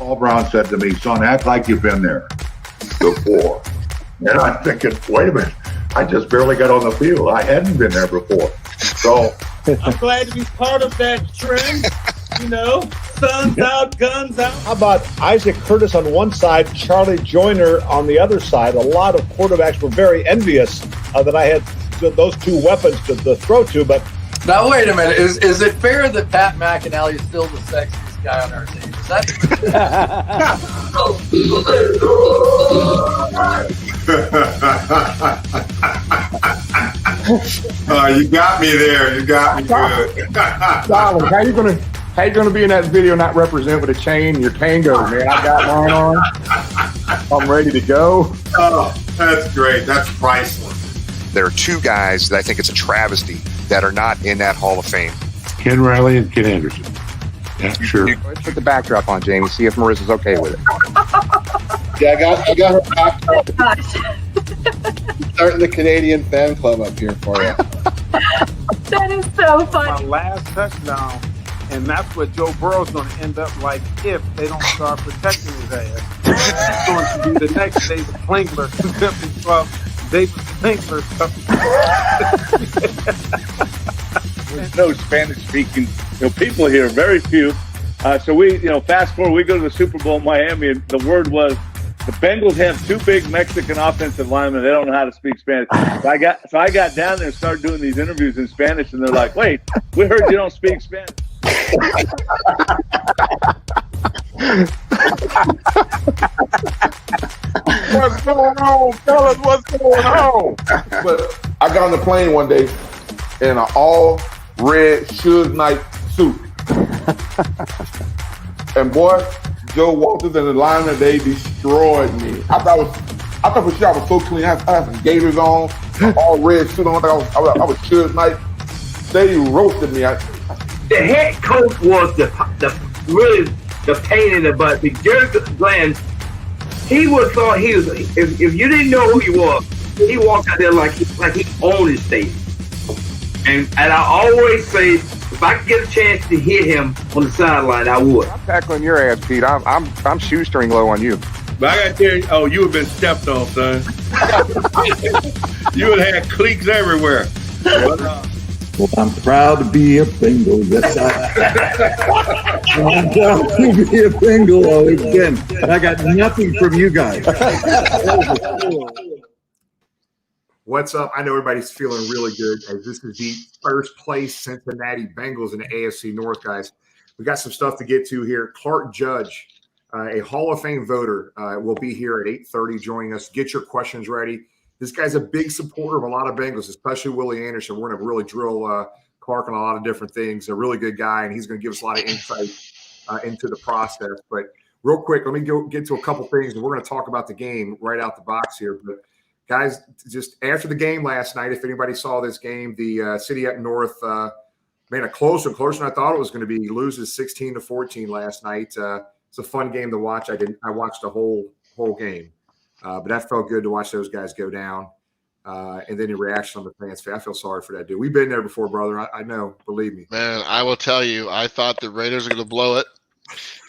Paul Brown said to me, son, act like you've been there before. And I'm thinking, wait a minute, I just barely got on the field. I hadn't been there before. So I'm glad to be part of that trend. You know, sun's out, guns out. How about Isaac Curtis on one side, Charlie Joyner on the other side? A lot of quarterbacks were very envious that I had those two weapons to throw to. But now, wait a minute. Is it fair that Pat McAnally is still the sexiest guy on our team? Is that? You got me there. You got me good. Darling, how you gonna be in that video not represent with a chain and your tango, man? I got mine on. I'm ready to go. Oh, that's great. That's priceless. There are two guys that I think it's a travesty that are not in that Hall of Fame. Ken Riley and Ken Anderson. Yeah, sure. Let's put the backdrop on, Jamie. See if Marissa's okay with it. Yeah, I got her backdrop. Starting the Canadian fan club up here for you. That is so funny. My last touchdown, and that's what Joe Burrow's going to end up like if they don't start protecting his ass. It's going to be the next David Klingler. David Klingler stuff. There's no Spanish speaking people here, very few. So we, fast forward, we go to the Super Bowl in Miami, and the word was the Bengals have two big Mexican offensive linemen. They don't know how to speak Spanish. So I got down there and started doing these interviews in Spanish, and they're like, "Wait, we heard you don't speak Spanish." What's going on, fellas? What's going on? But I got on the plane one day in an all red Suge Knight suit. And boy, Joe Walters and the liner, they destroyed me. I thought for sure I was so clean. I had some gaiters on, all red suit on. I was Suge Knight. They roasted me. The head coach was the pain in the butt. The Jerry Glenn, he thought he was. If you didn't know who he was, he walked out there like he owned his state. And I always say, if I could get a chance to hit him on the sideline, I would. I'm tackling your ass, Pete. I'm shoestring low on you. But I got to tell you, you have been stepped on, son. You would have had cleats everywhere. Well, I'm proud to be a Bengal. Yes, I'm proud to be a Bengal always been. And I got nothing from you guys. What's up? I know everybody's feeling really good as this is the first place Cincinnati Bengals in the AFC North, guys. We got some stuff to get to here. Clark Judge, a Hall of Fame voter, will be here at 8:30 joining us. Get your questions ready. This guy's a big supporter of a lot of Bengals, especially Willie Anderson. We're going to really drill Clark on a lot of different things. A really good guy, and he's going to give us a lot of insight into the process. But real quick, let me get to a couple things, and we're going to talk about the game right out the box here. But guys, just after the game last night, if anybody saw this game, the city up north made it closer than I thought it was going to be. He loses 16-14 last night. It's a fun game to watch. I watched the whole game, but that felt good to watch those guys go down. And then your reaction on the fans. I feel sorry for that dude. We've been there before, brother. I know. Believe me. Man, I will tell you, I thought the Raiders were going to blow it.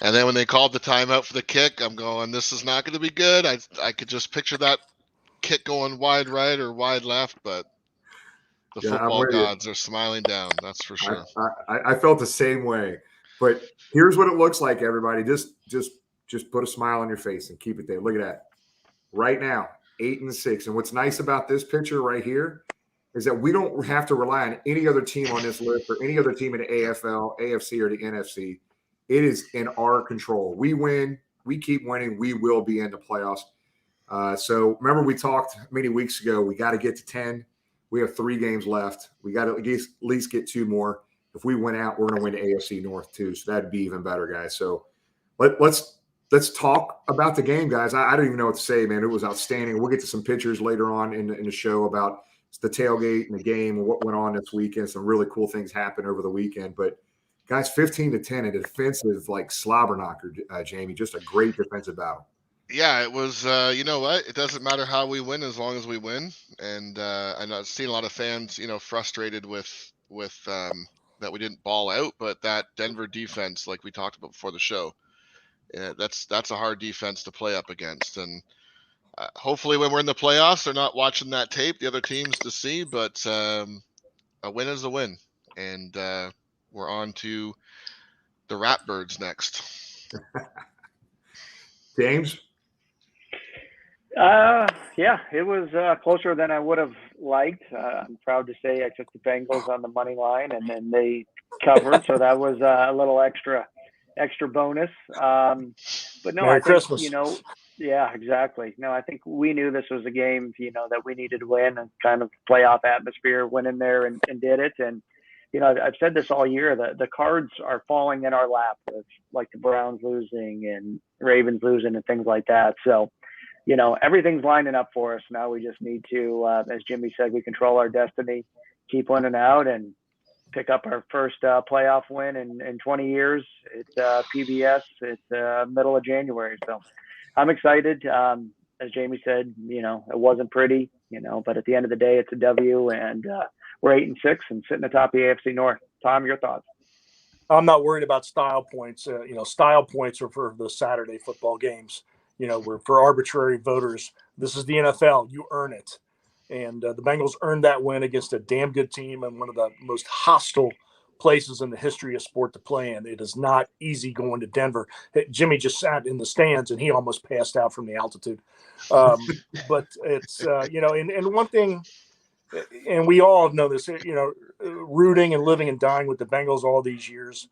And then when they called the timeout for the kick, I'm going, this is not going to be good. I could just picture that kick going wide right or wide left, but the football gods are smiling down. That's for sure. I felt the same way. But here's what it looks like, everybody. Just put a smile on your face and keep it there. Look at that. Right now, 8-6. And what's nice about this picture right here is that we don't have to rely on any other team on this list or any other team in the AFL, AFC, or the NFC. It is in our control. We win. We keep winning. We will be in the playoffs. So remember we talked many weeks ago, we got to get to 10. We have 3 games left. We got to at least get 2 more. If we win out, we're going to win the AFC North too. So that'd be even better, guys. So let's talk about the game, guys. I don't even know what to say, man. It was outstanding. We'll get to some pictures later on in the show about the tailgate and the game and what went on this weekend. Some really cool things happened over the weekend. But guys, 15-10, a defensive like slobber knocker, Jamie. Just a great defensive battle. Yeah, it was, you know what? It doesn't matter how we win as long as we win. And I've seen a lot of fans, frustrated with that we didn't ball out. But that Denver defense, like we talked about before the show, that's a hard defense to play up against. And hopefully, when we're in the playoffs, they're not watching that tape, the other teams to see. But a win is a win, and we're on to the Ratbirds next. James? Yeah, it was closer than I would have liked. I'm proud to say I took the Bengals on the money line, and then they covered, so that was a little extra bonus. But no, Merry I think Christmas. yeah, exactly. No, I think we knew this was a game, that we needed to win, and kind of playoff atmosphere. Went in there and did it, and I've said this all year. The cards are falling in our lap with like the Browns losing and Ravens losing and things like that. So. Everything's lining up for us now. We just need to, as Jimmy said, we control our destiny, keep winning out, and pick up our first playoff win in 20 years. It's PBS. It's middle of January. So I'm excited. As Jamie said, it wasn't pretty, but at the end of the day, it's a W, and we're 8-6 and sitting atop the AFC North. Tom, your thoughts? I'm not worried about style points. Style points are for the Saturday football games. We're for arbitrary voters. This is the NFL. You earn it. And the Bengals earned that win against a damn good team and one of the most hostile places in the history of sport to play in. It is not easy going to Denver. Jimmy just sat in the stands and he almost passed out from the altitude. But it's, and one thing, and we all know this, rooting and living and dying with the Bengals all these years,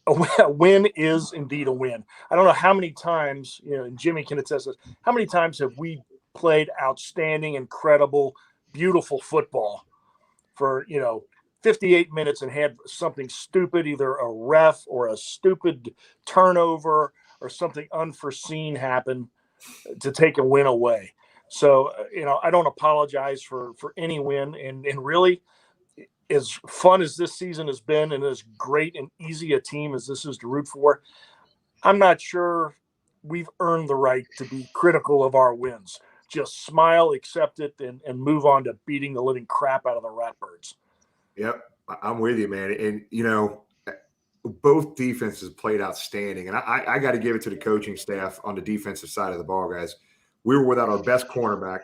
a win is indeed a win. I don't know how many times, and Jimmy can attest this, how many times have we played outstanding, incredible, beautiful football for, 58 minutes and had something stupid, either a ref or a stupid turnover or something unforeseen happen to take a win away. So, I don't apologize for any win. And really, as fun as this season has been and as great and easy a team as this is to root for, I'm not sure we've earned the right to be critical of our wins. Just smile, accept it, and move on to beating the living crap out of the Ratbirds. Yep, I'm with you, man. And, both defenses played outstanding. And I got to give it to the coaching staff on the defensive side of the ball, guys. We were without our best cornerback.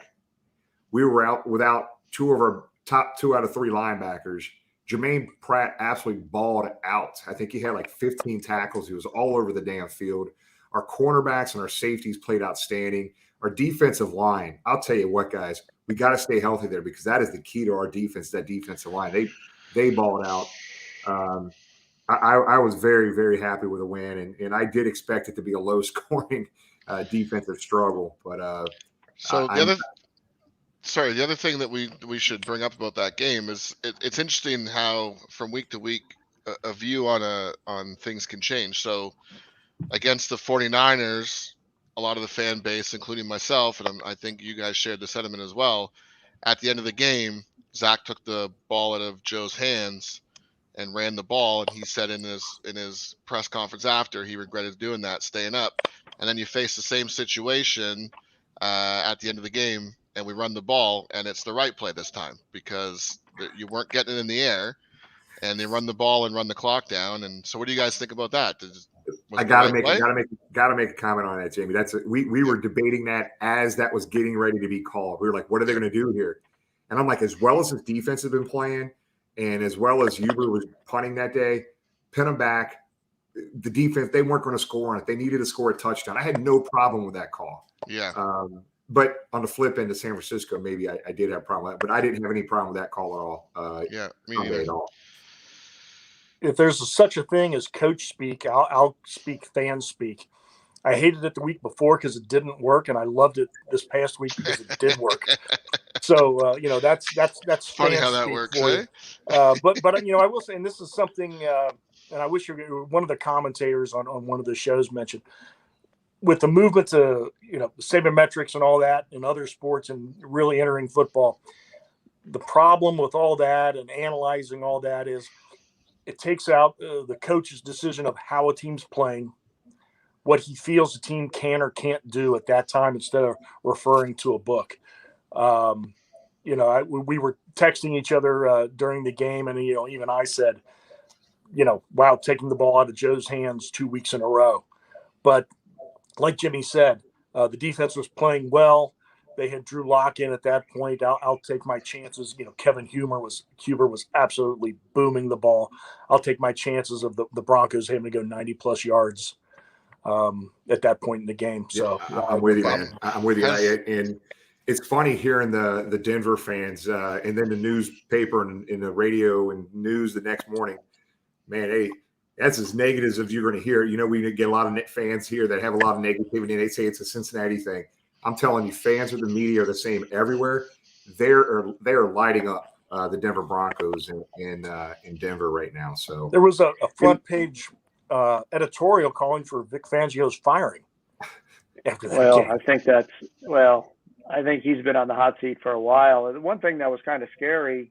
We were out without two of our top 2 out of 3 linebackers. Jermaine Pratt absolutely balled out. I think he had like 15 tackles. He was all over the damn field. Our cornerbacks and our safeties played outstanding. Our defensive line, I'll tell you what, guys, we got to stay healthy there because that is the key to our defense, that defensive line. They balled out. I was very, very happy with the win, and I did expect it to be a low-scoring defensive struggle. But the other thing that we should bring up about that game is it's interesting how from week to week a view on things can change. So against the 49ers, a lot of the fan base, including myself, and I think you guys shared the sentiment as well, at the end of the game, Zach took the ball out of Joe's hands and ran the ball, and he said in his press conference after he regretted doing that, staying up. And then you face the same situation at the end of the game, and we run the ball, and it's the right play this time because you weren't getting it in the air, and they run the ball and run the clock down. And so, what do you guys think about that? I gotta make a comment on that, Jamie. We were debating that as that was getting ready to be called. We were like, what are they going to do here? And I'm like, as well as his defense has been playing, and as well as Huber was punting that day, pin them back. The defense, they weren't going to score on it. They needed to score a touchdown. I had no problem with that call. Yeah. But on the flip end of San Francisco, maybe I did have a problem with that. But I didn't have any problem with that call at all. Yeah, me neither. At all. If there's such a thing as coach speak, I'll speak fan speak. I hated it the week before because it didn't work, and I loved it this past week because it did work. So that's funny how that works. Eh? But I will say, and this is something, and I wish one of the commentators on one of the shows mentioned, with the movement to sabermetrics and all that in other sports and really entering football, the problem with all that and analyzing all that is it takes out the coach's decision of how a team's playing, what he feels the team can or can't do at that time instead of referring to a book. We were texting each other during the game, and even I said, wow, taking the ball out of Joe's hands 2 weeks in a row. But like Jimmy said, the defense was playing well. They had Drew Lock in at that point. I'll take my chances. Kevin Huber was absolutely booming the ball. I'll take my chances of the Broncos having to go 90-plus yards at that point in the game. So I'm with you, man. I'm with you. And it's funny hearing the Denver fans and then the newspaper and the radio and news the next morning. Man, hey, that's as negative as you're going to hear. We get a lot of fans here that have a lot of negativity, and they say it's a Cincinnati thing. I'm telling you, fans of the media are the same everywhere. They are lighting up the Denver Broncos in Denver right now. So there was a front page editorial calling for Vic Fangio's firing after that game. I think he's been on the hot seat for a while. One thing that was kind of scary,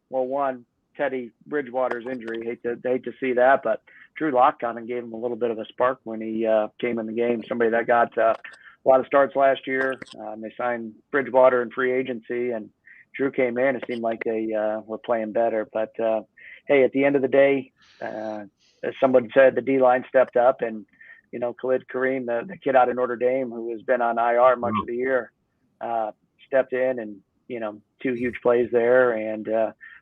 Teddy Bridgewater's injury. Hate to see that, but Drew Lock kind of gave him a little bit of a spark when he came in the game. Somebody that got a lot of starts last year. They signed Bridgewater in free agency, and Drew came in. It seemed like they were playing better. But, hey, at the end of the day, as someone said, the D-line stepped up, and, Khalid Kareem, the kid out of Notre Dame who has been on IR much of the year, stepped in and, 2 huge plays there. And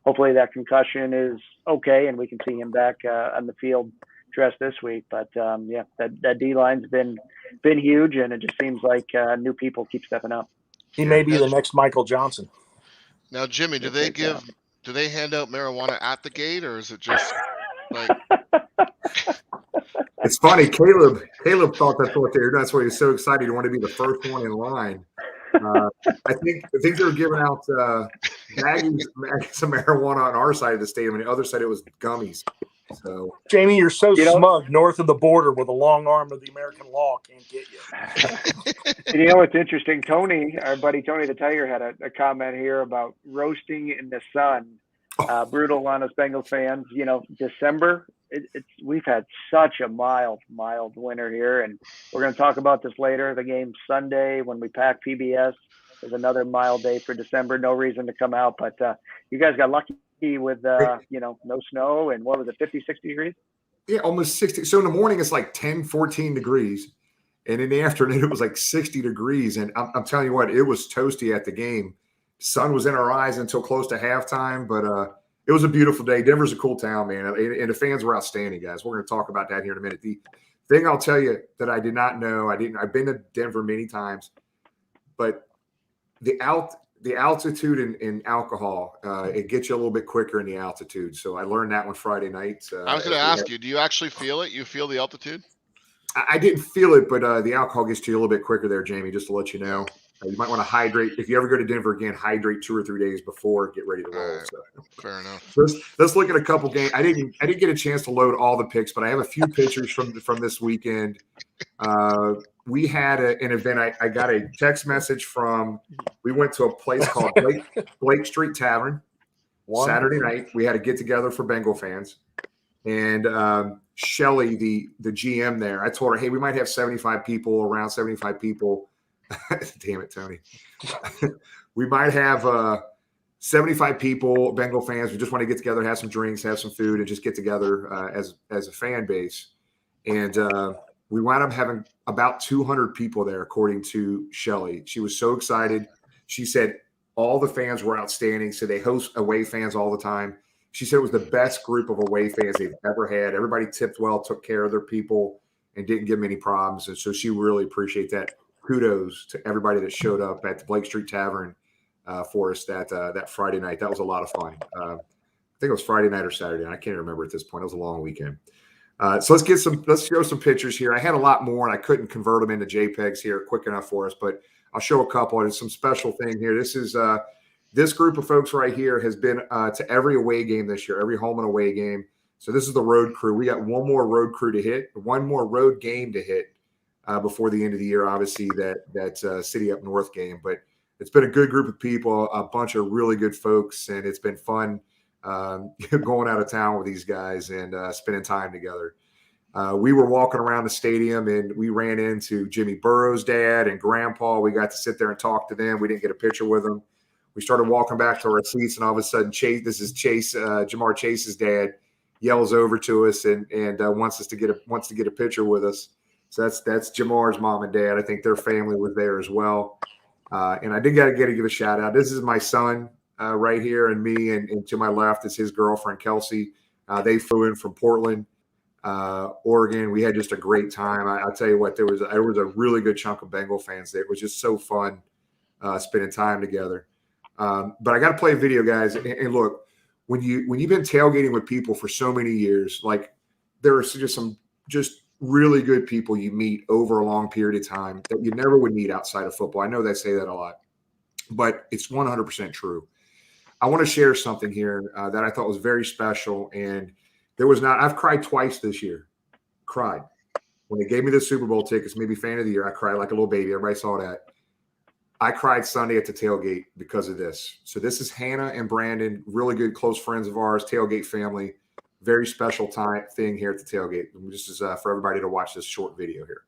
hopefully that concussion is okay and we can see him back on the field dressed this week. But, that D-line's been huge, and it just seems like new people keep stepping up. He may be the next Michael Johnson. Now, Jimmy, do they hand out marijuana at the gate, or is it just like? It's funny. Caleb thought that's what they were doing. That's why he was so excited. He wanted to be the first one in line. I think they were giving out baggies of marijuana on our side of the stadium, and the other side it was gummies. So, Jamie, you're so smug north of the border with a long arm of the American law can't get you. It's interesting. Tony, our buddy Tony the Tiger, had a comment here about roasting in the sun. Brutal on us Bengals fans. December, we've had such a mild winter here, and we're going to talk about this later. The game Sunday when we pack PBS is another mild day for December. No reason to come out, but you guys got lucky with no snow, and what was it, 50, 60 degrees? Yeah, almost 60. So in the morning it's like 10, 14 degrees, and in the afternoon it was like 60 degrees. And I'm telling you what, it was toasty at the game. Sun was in our eyes until close to halftime, but it was a beautiful day. Denver's a cool town, man, and the fans were outstanding, guys. We're going to talk about that here in a minute. The thing I'll tell you that I did not know, I've been to Denver many times, but the altitude in alcohol, it gets you a little bit quicker in the altitude. So I learned that one Friday night. I was going to ask you, do you actually feel it? You feel the altitude? I didn't feel it, but the alcohol gets to you a little bit quicker there, Jamie, just to let you know. You might want to hydrate. If you ever go to Denver again, hydrate 2 or 3 days before, get ready to roll. Right. So, fair enough. Let's look at a couple games. I didn't get a chance to load all the picks, but I have a few pictures from this weekend. We had an event. I got a text message from. We went to a place called Blake Street Tavern Saturday night. We had a get together for Bengal fans, and Shelly, the GM there, I told her, hey, we might have 75 people, around 75 people. Damn it, Tony. We might have 75 people, Bengal fans. We just want to get together, have some drinks, have some food, and just get together as a fan base. And we wound up having about 200 people there, according to Shelly. She was so excited. She said all the fans were outstanding. So they host away fans all the time. She said it was the best group of away fans they've ever had. Everybody tipped well, took care of their people, and didn't give them any problems. And so she really appreciated that. Kudos to everybody that showed up at the Blake Street Tavern for us that Friday night. That was a lot of fun. I think it was Friday night or Saturday. I can't remember at this point. It was a long weekend. So let's show some pictures here. I had a lot more, and I couldn't convert them into JPEGs here quick enough for us, but I'll show a couple. There's some special thing here. This is this group of folks right here has been to every away game this year, every home and away game. So this is the road crew. We got one more road crew to hit, one more road game to hit. Before the end of the year, obviously that City Up North game. But it's been a good group of people, a bunch of really good folks, and it's been fun going out of town with these guys and spending time together. We were walking around the stadium, and we ran into Jimmy Burrow's dad and grandpa. We got to sit there and talk to them. We didn't get a picture with them. We started walking back to our seats, and all of a sudden, Jamar Chase's dad, yells over to us and wants to get a picture with us. So that's Jamar's mom and dad. I think their family was there as well. And I did got to give a shout out. This is my son right here, and me, and to my left is his girlfriend Kelsey. They flew in from Portland, Oregon. We had just a great time. I'll tell you what, there was a really good chunk of Bengal fans there. It was just so fun spending time together. But I got to play a video, guys. And look, when you've been tailgating with people for so many years, like there are just some really good people you meet over a long period of time that you never would meet outside of football. I know they say that a lot, but it's 100% true. I want to share something here that I thought was very special. And I've cried twice this year. Cried. When they gave me the Super Bowl tickets, maybe fan of the year, I cried like a little baby. Everybody saw that. I cried Sunday at the tailgate because of this. So this is Hannah and Brandon, really good close friends of ours, tailgate family. Very special thing here at the tailgate. This is for everybody to watch this short video here.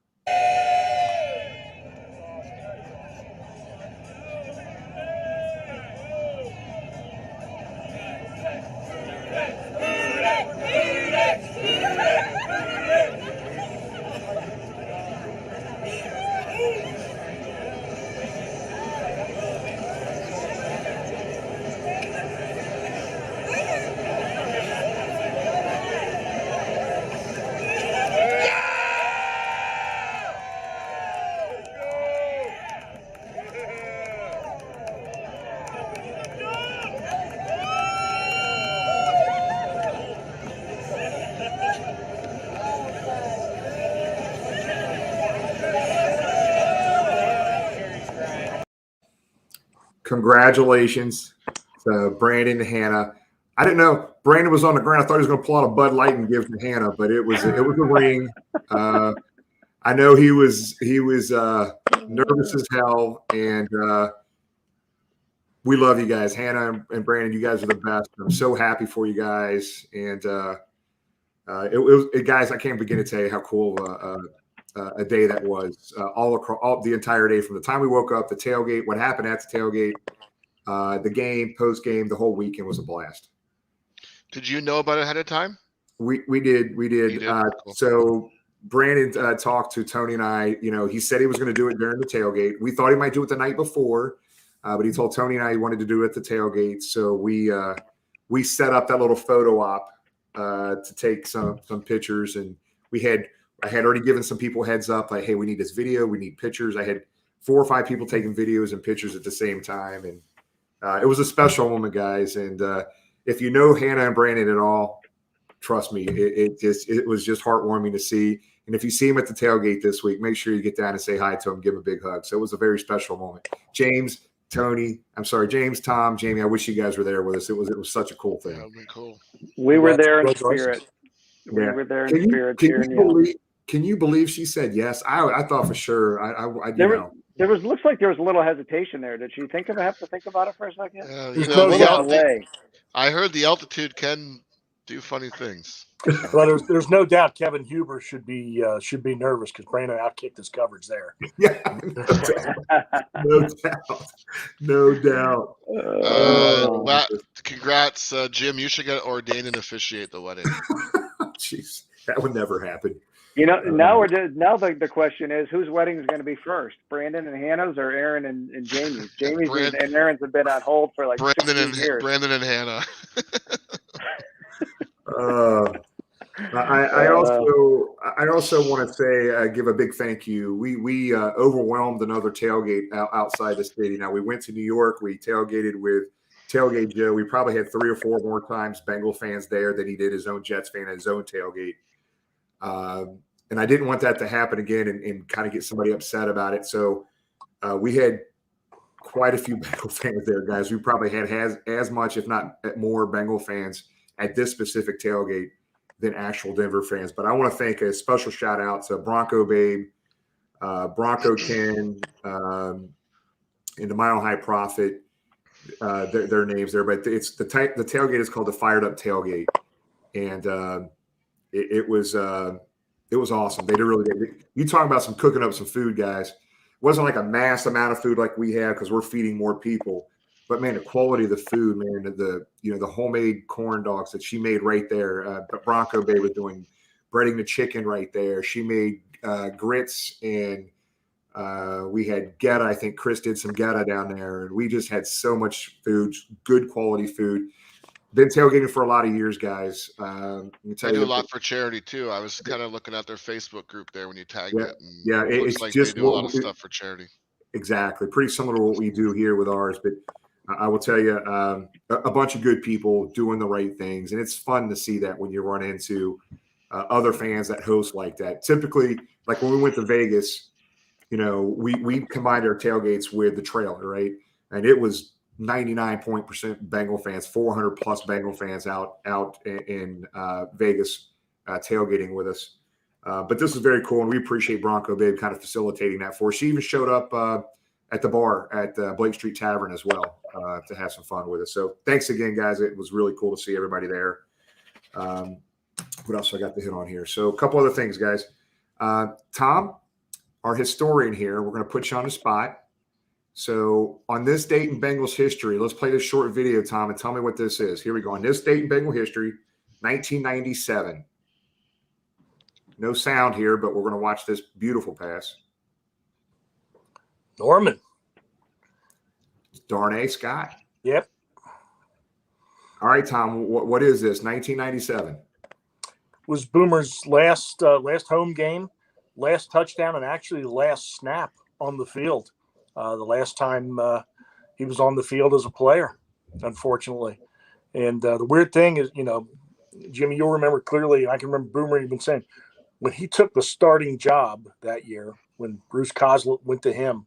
Congratulations to Brandon and Hannah. I didn't know Brandon was on the ground. I thought he was going to pull out a Bud Light and give to Hannah, but it was a ring. I know he was nervous as hell, and we love you guys, Hannah and Brandon. You guys are the best. I'm so happy for you guys, and guys, I can't begin to tell you how cool a day that was. All across the entire day, from the time we woke up, the tailgate, what happened at the tailgate, the game, post game, the whole weekend was a blast. Did you know about it ahead of time? We did. Cool. So Brandon talked to Tony and I. He said he was going to do it during the tailgate. We thought he might do it the night before, but he told Tony and I he wanted to do it at the tailgate. So we set up that little photo op to take some pictures, and I had already given some people heads up, like, hey, we need this video, we need pictures. I had 4 or 5 people taking videos and pictures at the same time, and it was a special moment, guys. And if you know Hannah and Brandon at all, trust me, it was just heartwarming to see. And if you see him at the tailgate this week, make sure you get down and say hi to him, give him a big hug. So it was a very special moment. James, Tom, Jamie, I wish you guys were there with us. It was such a cool thing. That would be cool. We were there in spirit. We were there in spirit. Can you believe she said yes? I thought for sure. Looks like there was a little hesitation there. Did she have to think about it for a second? I heard the altitude can do funny things. Well, there's no doubt Kevin Huber should be nervous because Brandon outkicked his coverage there. Yeah, no doubt. Well, congrats, Jim. You should get ordained and officiate the wedding. Jeez, that would never happen. Now the question is, whose wedding is going to be first, Brandon and Hannah's or Aaron and Jamie's? Jamie's and Aaron's have been on hold for like 15 years. Brandon and Hannah. I also want to say, give a big thank you. We overwhelmed another tailgate outside the city. Now we went to New York. We tailgated with Tailgate Joe. We probably had 3 or 4 more times Bengal fans there than he did his own Jets fan at his own tailgate. And I didn't want that to happen again and kind of get somebody upset about it. So we had quite a few Bengal fans there, guys. We probably had as much, if not more, Bengal fans at this specific tailgate than actual Denver fans. But I want to thank a special shout out to Bronco Babe, Bronco Ken, and the Mile High Prophet. Their names there, but it's the tailgate is called the Fired Up Tailgate, and it was awesome. They did really good. You talk about cooking up some food, guys. It wasn't like a mass amount of food like we have because we're feeding more people. But man, the quality of the food, man, the homemade corn dogs that she made right there. Bronco Bay was doing breading the chicken right there. She made grits, and we had Geta. I think Chris did some Geta down there, and we just had so much food, good quality food. Been tailgating for a lot of years, guys. Let me tell They do you a lot for charity too. I was kind of looking at their Facebook group there when you tagged Yeah, it. And yeah, it looks it's like just they do a lot what of stuff for charity. exactly pretty similar to what we do here with ours. But I will tell you, a bunch of good people doing the right things, and it's fun to see that when you run into other fans that host like that. Typically, like when we went to Vegas, we combined our tailgates with the trailer, right? And it was 99% Bengal fans, 400 plus Bengal fans out in Vegas tailgating with us. But this is very cool, and we appreciate Bronco Babe kind of facilitating that for us. She even showed up at the bar at Blake Street Tavern as well to have some fun with us. So thanks again, guys. It was really cool to see everybody there. What else I got to hit on here? So a couple other things, guys. Tom, our historian here, we're going to put you on the spot. So on this date in Bengals history, let's play this short video, Tom, and tell me what this is. Here we go. On this date in Bengal history, 1997. No sound here, but we're going to watch this beautiful pass. Norman. Darnay Scott. Yep. All right, Tom, what is this? 1997. Was Boomer's last home game, last touchdown, and actually the last snap on the field. The last time he was on the field as a player, unfortunately. And the weird thing is, Jimmy, you'll remember clearly, and I can remember Boomer even saying, when he took the starting job that year, when Bruce Coslett went to him,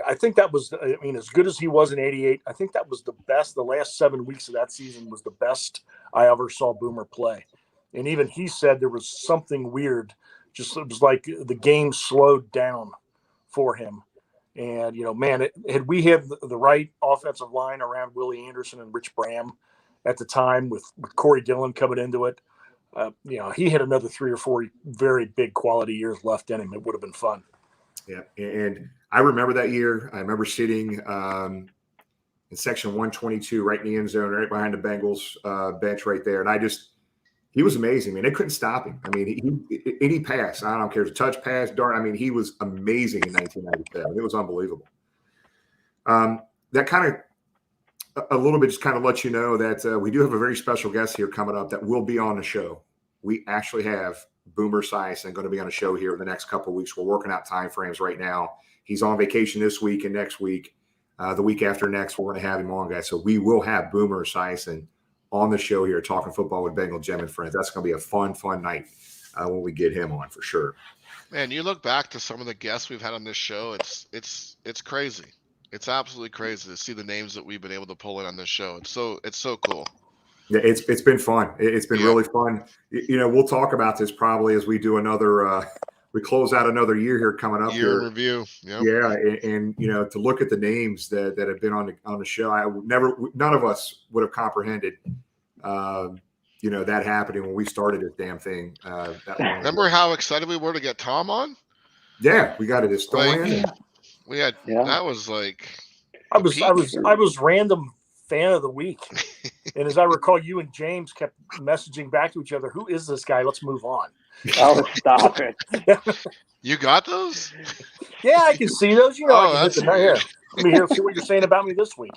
I think that was, as good as he was in '88, I think that was the best. The last 7 weeks of that season was the best I ever saw Boomer play. And even he said there was something weird. Just it was like the game slowed down for him. And, had we had the right offensive line around Willie Anderson and Rich Bram at the time with Corey Dillon coming into it, he had another 3 or 4 very big quality years left in him. It would have been fun. Yeah, and I remember that year. I remember sitting in section 122, right in the end zone, right behind the Bengals bench right there. And he was amazing, man. They couldn't stop him. I mean, any pass, I don't care, it's a touch pass, dart. I mean, he was amazing in 1997. It was unbelievable. That kind of a little bit just kind of lets you know that we do have a very special guest here coming up that will be on the show. We actually have Boomer Esiason going to be on a show here in the next couple of weeks. We're working out time frames right now. He's on vacation this week and next week. The week after next, we're going to have him on, guys. So we will have Boomer Esiason on the show here, talking football with Bengal Jim and friends. That's going to be a fun night when we get him on for sure. Man, you look back to some of the guests we've had on this show. It's crazy. It's absolutely crazy to see the names that we've been able to pull in on this show. It's so cool. Yeah, it's been fun. It's been really fun. We'll talk about this probably as we do another. We close out another year here coming up. Year in review. Yep. Yeah, and to look at the names that have been on the show, none of us would have comprehended. That happening when we started this damn thing. Remember how excited we were to get Tom on? Yeah, we got a historian. We had that was like I was random fan of the week, and as I recall, you and James kept messaging back to each other, "Who is this guy? Let's move on." Oh, stop it! You got those? Yeah, I can see those. That's here. Let me see what you're saying about me this week.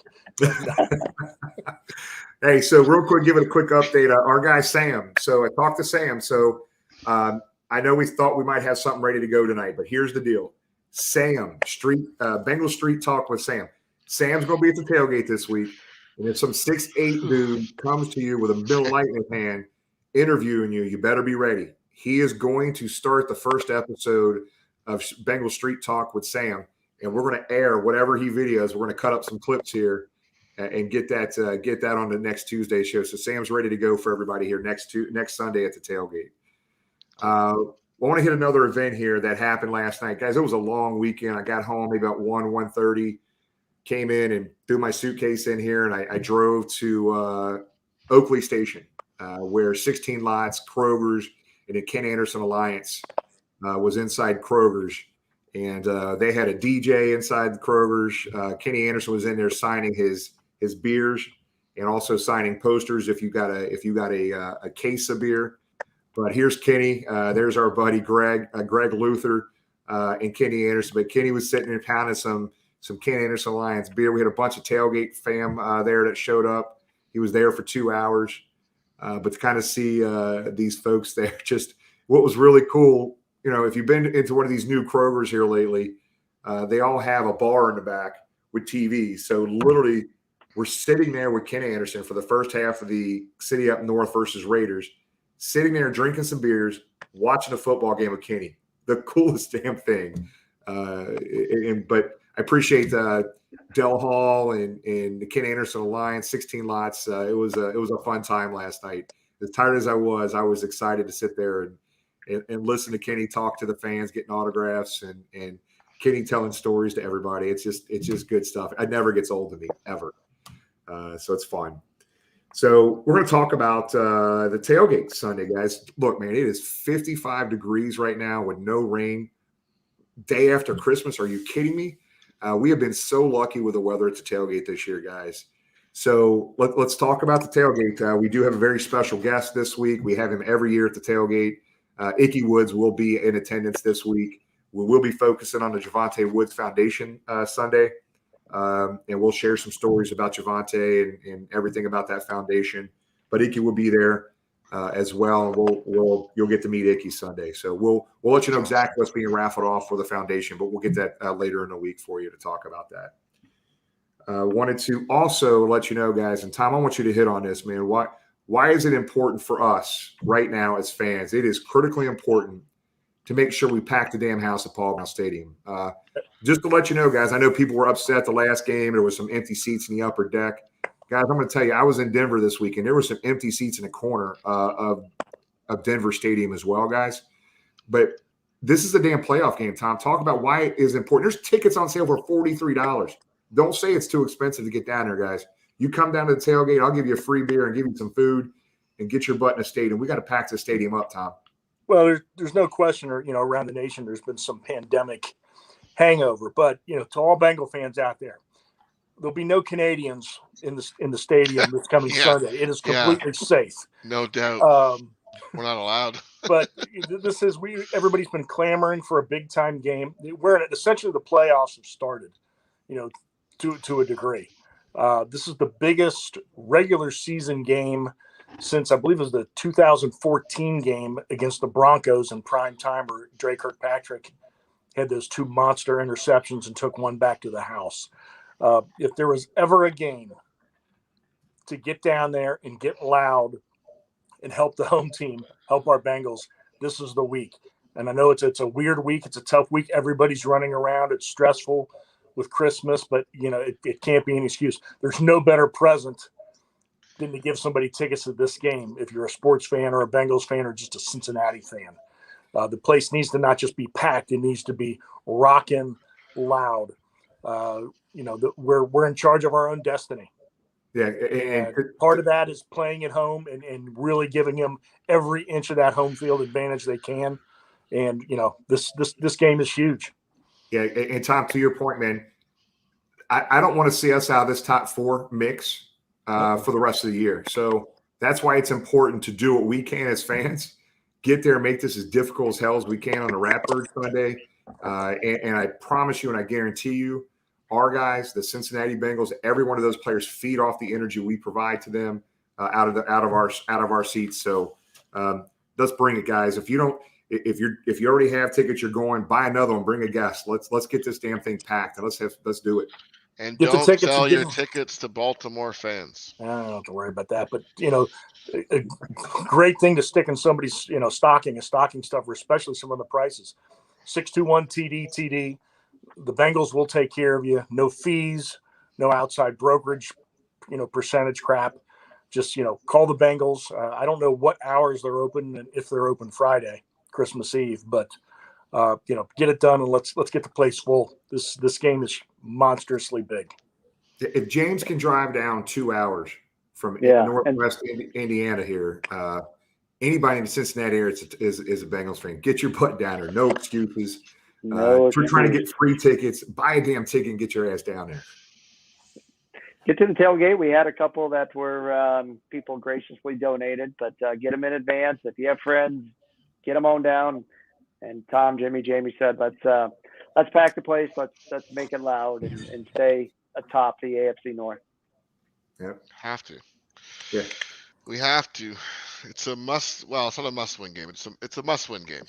Hey, so real quick, give it a quick update. Our guy Sam. So I talked to Sam. So I know we thought we might have something ready to go tonight, but here's the deal. Sam, Bengal Street Talk with Sam. Sam's going to be at the tailgate this week. And if some 6'8" dude comes to you with a Miller Lite in his hand interviewing you, you better be ready. He is going to start the first episode of Bengal Street Talk with Sam, and we're going to air whatever he videos. We're going to cut up some clips here and get that on the next Tuesday show. So Sam's ready to go for everybody here next Sunday at the tailgate. I want to hit another event here that happened last night, guys. It was a long weekend. I got home maybe about 1:30. Came in and threw my suitcase in here, and I drove to Oakley Station, where 16 Lots, Kroger's, and the Ken Anderson Alliance was inside Kroger's. And they had a DJ inside the Kroger's. Kenny Anderson was in there signing his beers and also signing posters if you got a case of beer. But here's Kenny. There's our buddy Greg Luther, and Kenny Anderson. But Kenny was sitting there pounding some Ken Anderson Lions beer. We had a bunch of tailgate fam there that showed up. He was there for 2 hours. But to kind of see these folks there, just what was really cool, if you've been into one of these new Krogers here lately, they all have a bar in the back with TVs. So literally, we're sitting there with Ken Anderson for the first half of the City Up North versus Raiders, sitting there drinking some beers, watching a football game with Kenny. The coolest damn thing. But I appreciate Del Hall and the Ken Anderson Alliance, 16 lots. It was a fun time last night. As tired as I was excited to sit there and listen to Kenny talk to the fans, getting autographs, and Kenny telling stories to everybody. It's just good stuff. It never gets old to me, ever. So it's fun. So we're going to talk about the tailgate Sunday, guys. Look, man, it is 55 degrees right now with no rain. Day after Christmas. Are you kidding me? We have been so lucky with the weather at the tailgate this year, guys. So let's talk about the tailgate. We do have a very special guest this week. We have him every year at the tailgate. Icky Woods will be in attendance this week. We will be focusing on the Javonte Woods Foundation Sunday. And we'll share some stories about Javonte and everything about that foundation. But Icky will be there as well. And you'll get to meet Icky Sunday. So we'll let you know exactly what's being raffled off for the foundation, but we'll get that later in the week for you to talk about that. Wanted to also let you know, guys, and Tom, I want you to hit on this, man. Why is it important for us right now as fans? It is critically important to make sure we pack the damn house at Paul Brown Stadium. Just to let you know, guys, I know people were upset the last game. There was some empty seats in the upper deck. Guys, I'm going to tell you, I was in Denver this weekend. There were some empty seats in the corner of Denver Stadium as well, guys. But this is a damn playoff game, Tom. Talk about why it is important. There's tickets on sale for $43. Don't say it's too expensive to get down there, guys. You come down to the tailgate, I'll give you a free beer and give you some food and get your butt in a stadium. We got to pack the stadium up, Tom. Well, there's no question, around the nation, there's been some pandemic hangover. But, to all Bengal fans out there, there'll be no Canadians in the stadium this coming Sunday. It is completely safe. No doubt. We're not allowed. But everybody's been clamoring for a big time game. Essentially the playoffs have started, to a degree. This is the biggest regular season game since I believe it was the 2014 game against the Broncos in prime time, where Dre Kirkpatrick had those 2 monster interceptions and took one back to the house. If there was ever a game to get down there and get loud and help the home team, help our Bengals, this is the week. And I know it's a weird week. It's a tough week. Everybody's running around. It's stressful with Christmas, but it can't be an excuse. There's no better present than to give somebody tickets to this game if you're a sports fan or a Bengals fan or just a Cincinnati fan. The place needs to not just be packed; it needs to be rocking loud. We're in charge of our own destiny. Yeah, and part of that is playing at home and really giving them every inch of that home field advantage they can. And this game is huge. Yeah, and Tom, to your point, man, I don't want to see us out of this top 4 mix for the rest of the year. So that's why it's important to do what we can as fans. Get there and make this as difficult as hell as we can on the Ratbird Sunday. And I promise you and I guarantee you, our guys, the Cincinnati Bengals, every one of those players feed off the energy we provide to them out of our seats. So let's bring it, guys. If you already have tickets, you're going, buy another one, bring a guest. Let's get this damn thing packed and let's do it. And don't sell your tickets to Baltimore fans. I don't have to worry about that. But a great thing to stick in somebody's stocking stuffer, especially some of the prices. 621 TD. The Bengals will take care of you. No fees, no outside brokerage, percentage crap. Just call the Bengals. I don't know what hours they're open and if they're open Friday, Christmas Eve, but get it done and let's get the place full. This game is monstrously big. If James can drive down 2 hours from Northwest Indiana here, anybody in the Cincinnati area is a Bengals fan. Get your butt down there. No excuses. If you're trying to get free tickets, buy a damn ticket and get your ass down there. Get to the tailgate. We had a couple that were people graciously donated, but get them in advance. If you have friends, get them on down. And Tom, Jamie said, let's pack the place. Let's make it loud and stay atop the AFC North. Yep. Have to. Yeah. We have to. It's a must. Well, it's not a must-win game. It's a must-win game.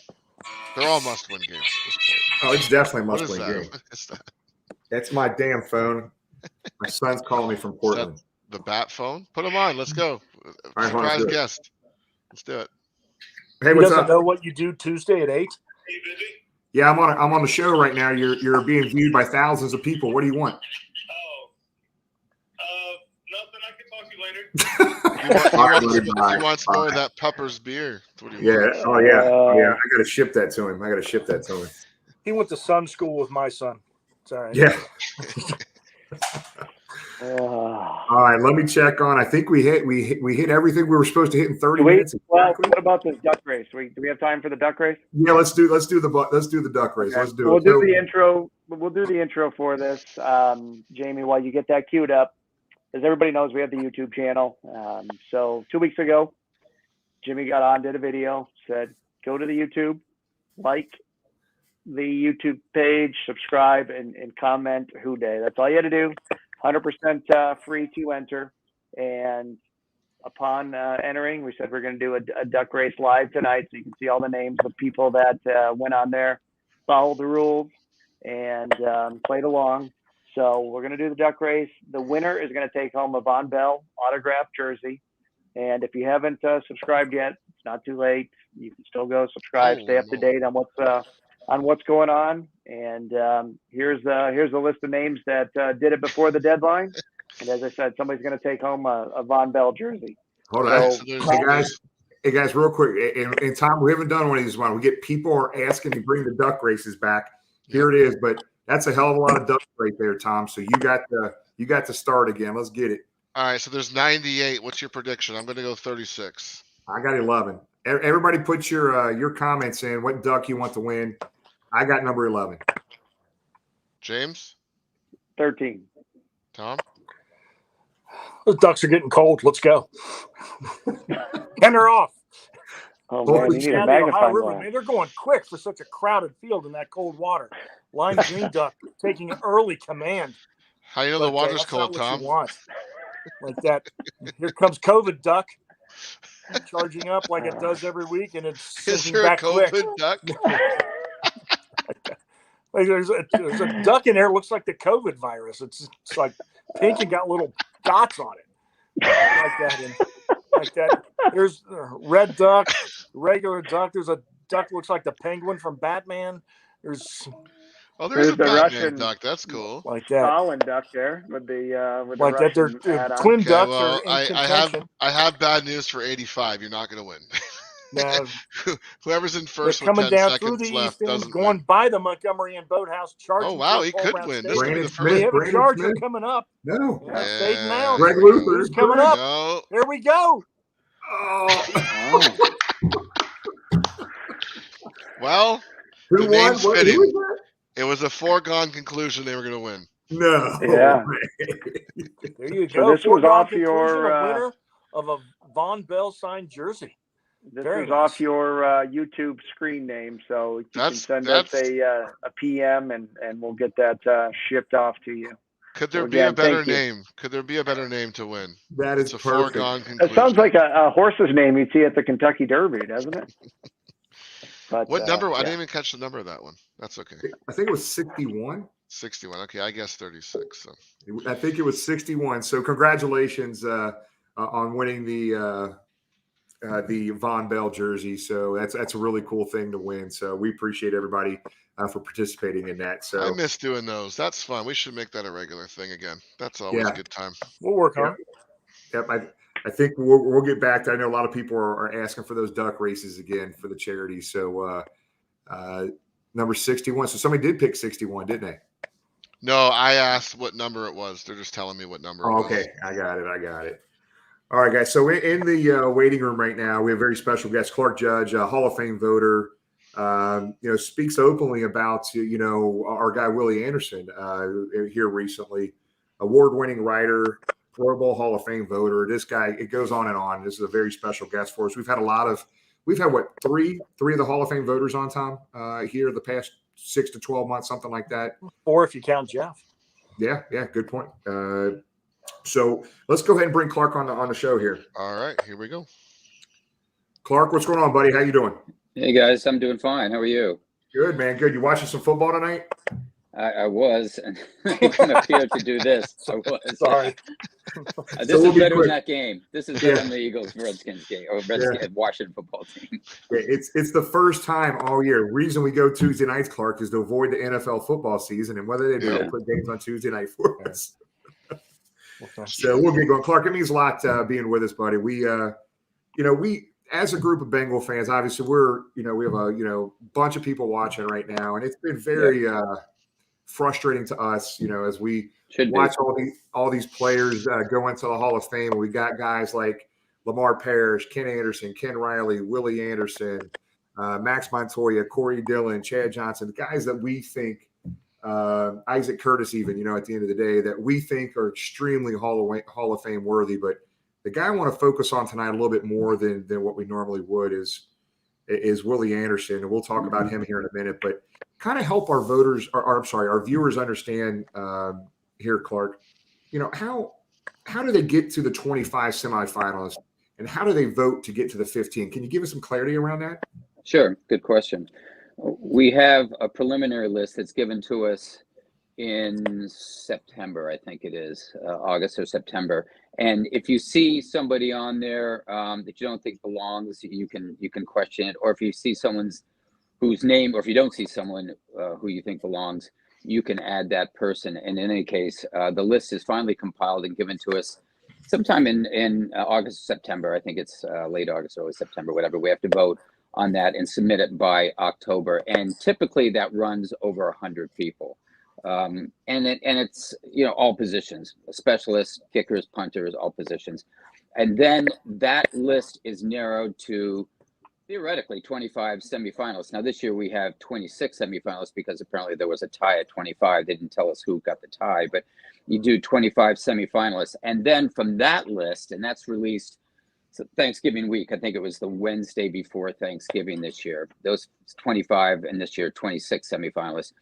They're all must-win games at this point. Oh, it's definitely a What is must-win that? game. What is that? That's my damn phone. My son's calling me from Is that Portland. the bat phone? Put him on. Let's go. All right, hold on, Surprise do it. guest. Let's do it. Hey, He what's doesn't up? know what you do Tuesday at 8. Yeah, I'm on the show right now. You're being viewed by thousands of people. What do you want? Nothing. I can talk to you later. He wants more of that Pepper's beer. That's what he Yeah. wants. Oh yeah. I got to ship that to him. He went to Sun School with my son. It's all right. Yeah. All right. Let me check on. I think we hit everything we were supposed to hit in 30 minutes. Well, what about this duck race? Do we have time for the duck race? Yeah. Let's do the duck race. Okay. Let's do We'll it. do the intro. We'll do the intro for this, Jamie. While you get that queued up, as everybody knows, we have the YouTube channel. So 2 weeks ago, Jimmy got on, did a video, said, go to the YouTube, like the YouTube page, subscribe, and comment Who Day. That's all you had to do. 100% free to enter. And upon entering, we said we're going to do a duck race live tonight, so you can see all the names of people that went on there, followed the rules, and played along. So we're going to do the duck race. The winner is going to take home a Von Bell autographed jersey. And if you haven't subscribed yet, it's not too late. You can still go subscribe, stay up to date on what's going on. And here's the list of names that did it before the deadline. And as I said, somebody's going to take home a Von Bell jersey. Hold on. So, Hey guys, real quick. In time, we haven't done one of these. We get people are asking to bring the duck races back. Here it is, but that's a hell of a lot of ducks right there, Tom. So you got to start again. Let's get it. All right. So there's 98. What's your prediction? I'm going to go 36. I got 11. Everybody put your comments in. What duck you want to win? I got number 11. James? 13. Tom? Those ducks are getting cold. Let's go. And they're off. Oh, man, you need a Down the magnifying Ohio River, glass. man, they're going quick for such a crowded field in that cold water. Lime green duck taking an early command. How you know the water's that's not cold, what Tom? you want. Like that. Here comes COVID duck charging up like it does every week, and it's Is sinking there a back quick. COVID duck? Like there's a duck in there. Looks like the COVID virus. It's like pink and got little dots on it, like that. There's a red duck, regular duck. There's a duck looks like the penguin from Batman. There's there's a the Batman Russian duck. That's cool. like that. Stalin duck there with the Like that. Russian They're add-on. twin Okay, ducks well, are in I contention. have bad news for 85. You're not going to win. No, Whoever's in they're first with coming 10 down through seconds the left east end, doesn't going win. by the Montgomery and Boathouse. Charging. Oh, wow, for he Paul could Brown win. State. This could be the Brandon We first. have a Brandon Charger Smith. coming up. No. Yeah, fading out. Greg Luther. Who's coming up? No. There we go. Oh. Well, Who the won? name's What, fitting. who was It was a foregone conclusion they were going to win. that? No. Yeah. There you So go. this was Foregone off conclusion, your, a winner of a Von Bell signed jersey. This Very is nice. off your YouTube screen name, so you can send us a PM and we'll get that shipped off to you. Could there So be a again, better thank you. name? Could there be a better name to win? That is It's a perfect. foregone It conclusion. sounds like a horse's name you'd see at the Kentucky Derby, doesn't it? But, What number? I yeah. didn't even catch the number of that one. That's okay. I think it was 61. 61. Okay, I guess 36. So. I think it was 61. So congratulations on winning the Von Bell jersey. So that's a really cool thing to win. So we appreciate everybody for participating in that. So I miss doing those. That's fun. We should make that a regular thing again. That's always a good time. We'll work on it. Yep. I think we'll get back to. I know a lot of people are asking for those duck races again for the charity. So number 61. So somebody did pick 61, didn't they? No, I asked what number it was. They're just telling me what number. Oh, it was. okay. I got it. All right, guys. So in the waiting room right now, we have a very special guest, Clark Judge, a Hall of Fame voter. Speaks openly about our guy Willie Anderson here recently. award-winning writer, Pro Bowl Hall of Fame voter. This guy, it goes on and on. This is a very special guest for us. We've had what, three of the Hall of Fame voters on, Tom, here the past 6 to 12 months, something like that. 4 if you count Jeff. Yeah, good point. So let's go ahead and bring Clark on the show here. All right, here we go. Clark, what's going on, buddy? How you doing? Hey guys, I'm doing fine. How are you? Good, man. Good. You watching some football tonight? I was, and I came up here to do this. I was. Sorry. This is better than that game. This is better than the Eagles-Redskins game or Washington football team. Yeah, it's the first time all year. Reason we go Tuesday nights, Clark, is to avoid the NFL football season, and whether they do, they'll put games on Tuesday night for us. So we'll get going. Clark, it means a lot being with us, buddy. We as a group of Bengal fans, obviously we have a bunch of people watching right now, and it's been very frustrating to us, as we watch all these players go into the Hall of Fame. We got guys like Lamar Parrish, Ken Anderson, Ken Riley, Willie Anderson, Max Montoya, Corey Dillon, Chad Johnson, guys that we think, Isaac Curtis, even, at the end of the day, that we think are extremely Hall of Fame worthy. But the guy I want to focus on tonight a little bit more than what we normally would is Willie Anderson, and we'll talk about him here in a minute. But kind of help our our viewers understand here, Clark. How do they get to the 25 semifinalists, and how do they vote to get to the 15? Can you give us some clarity around that? Sure. Good question. We have a preliminary list that's given to us in September, I think it is, August or September. And if you see somebody on there that you don't think belongs, you can question it. Or if you see someone's whose name, or if you don't see someone who you think belongs, you can add that person. And in any case, the list is finally compiled and given to us sometime in August or September. I think it's late August, early September, whatever. We have to vote on that and submit it by October. And typically that runs over 100 people. And it's, all positions, specialists, kickers, punters, all positions. And then that list is narrowed to theoretically 25 semifinalists. Now this year we have 26 semifinalists because apparently there was a tie at 25. They didn't tell us who got the tie, but you do 25 semifinalists. And then from that list, and that's released Thanksgiving week, I think it was the Wednesday before Thanksgiving this year, those 25 and this year 26 semifinalists.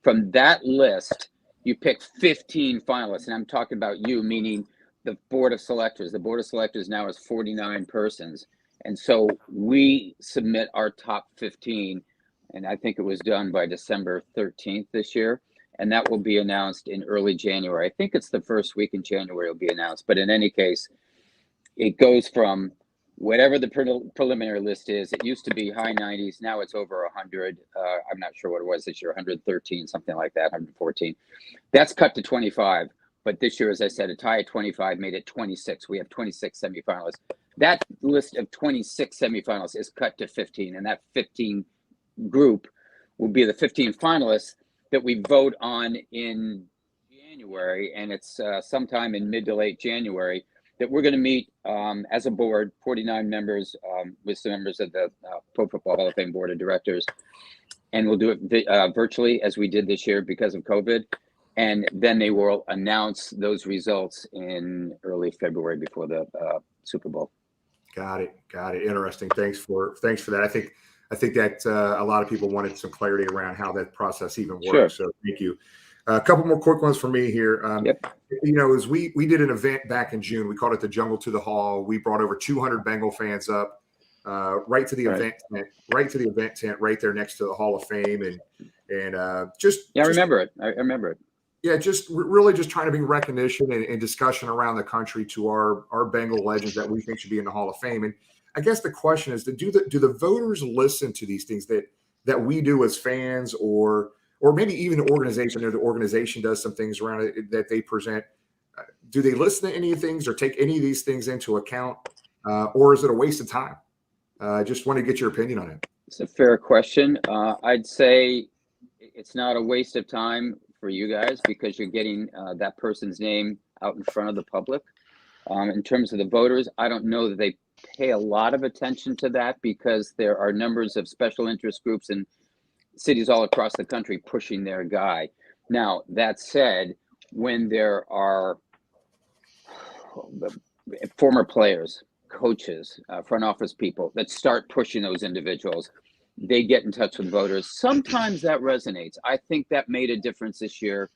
From that list, you pick 15 finalists, and I'm talking about you, meaning the board of selectors. The board of selectors now is 49 persons, and so we submit our top 15, and I think it was done by December 13th this year, and that will be announced in early January. I think it's the first week in January it'll be announced, but in any case, it goes from whatever the preliminary list is. It used to be high 90s. Now it's over 100. I'm not sure what it was this year, 113, something like that, 114. That's cut to 25. But this year, as I said, a tie at 25 made it 26. We have 26 semifinalists. That list of 26 semifinalists is cut to 15. And that 15 group will be the 15 finalists that we vote on in January. And it's sometime in mid to late January that we're going to meet as a board, 49 members with some members of the Pro Football Hall of Fame Board of Directors. And we'll do it virtually as we did this year because of COVID. And then they will announce those results in early February before the Super Bowl. Got it. Interesting. Thanks for that. I think that a lot of people wanted some clarity around how that process even works. Sure. So thank you. A couple more quick ones for me here. As we did an event back in June, we called it the Jungle to the Hall. We brought over 200 Bengal fans up right to the event tent, right there next to the Hall of Fame, and I remember it. Yeah, just really just trying to bring recognition and discussion around the country to our Bengal legends that we think should be in the Hall of Fame. And I guess the question is, do the voters listen to these things that we do as fans, or maybe even the organization, or the organization does some things around it that they present? Do they listen to any of things or take any of these things into account, or is it a waste of time? Just want to get your opinion on it. It's a fair question. I'd say it's not a waste of time for you guys because you're getting that person's name out in front of the public. In terms of the voters, I don't know that they pay a lot of attention to that because there are numbers of special interest groups and cities all across the country pushing their guy. Now, that said, when there are former players, coaches, front office people that start pushing those individuals. They get in touch with voters. Sometimes that resonates. I think that made a difference this year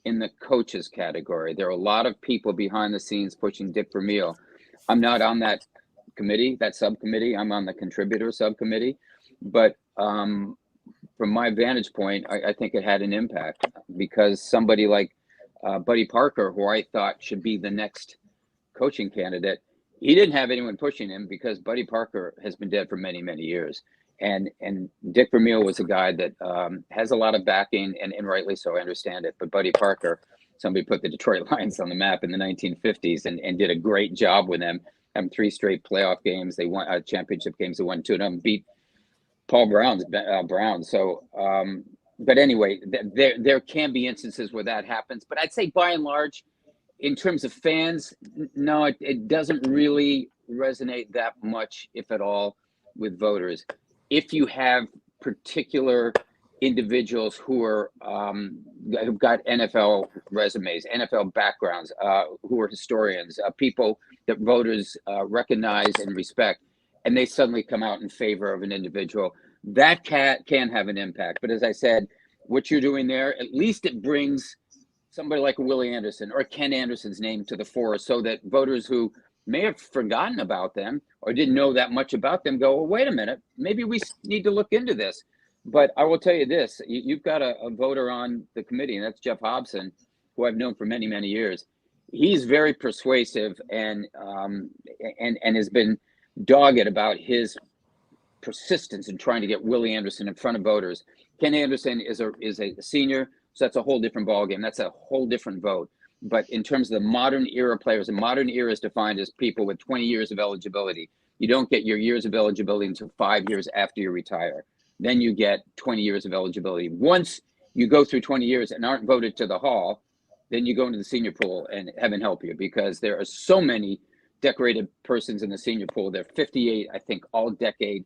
in the coaches category. There are a lot of people behind the scenes pushing Dick Vermeil. I'm not on that committee, that subcommittee. I'm on the contributor subcommittee. But from my vantage point, I think it had an impact because somebody like Buddy Parker, who I thought should be the next coaching candidate, he didn't have anyone pushing him because Buddy Parker has been dead for many, many years. And Dick Vermeil was a guy that has a lot of backing, and rightly so, I understand it. But Buddy Parker, somebody put the Detroit Lions on the map in the 1950s and did a great job with them. Having 3 straight playoff games. They won championship games. They won 2 of them, beat Paul Brown's Brown. So, but anyway, there can be instances where that happens. But I'd say by and large, in terms of fans, no, it doesn't really resonate that much, if at all, with voters. If you have particular individuals who are who've got NFL resumes, NFL backgrounds, who are historians, people that voters recognize and respect, and they suddenly come out in favor of an individual, that can have an impact. But as I said, what you're doing there, at least it brings somebody like Willie Anderson or Ken Anderson's name to the fore, so that voters who may have forgotten about them or didn't know that much about them go, well, wait a minute, maybe we need to look into this. But I will tell you this, you've got a voter on the committee, and that's Jeff Hobson, who I've known for many, many years. He's very persuasive and has been dogged about his persistence in trying to get Willie Anderson in front of voters. Ken Anderson is a senior, so that's a whole different ballgame. That's a whole different vote. But in terms of the modern era players, the modern era is defined as people with 20 years of eligibility. You don't get your years of eligibility until 5 years after you retire. Then you get 20 years of eligibility. Once you go through 20 years and aren't voted to the Hall, then you go into the senior pool, and heaven help you, because there are so many decorated persons in the senior pool. There are 58, I think, all-decade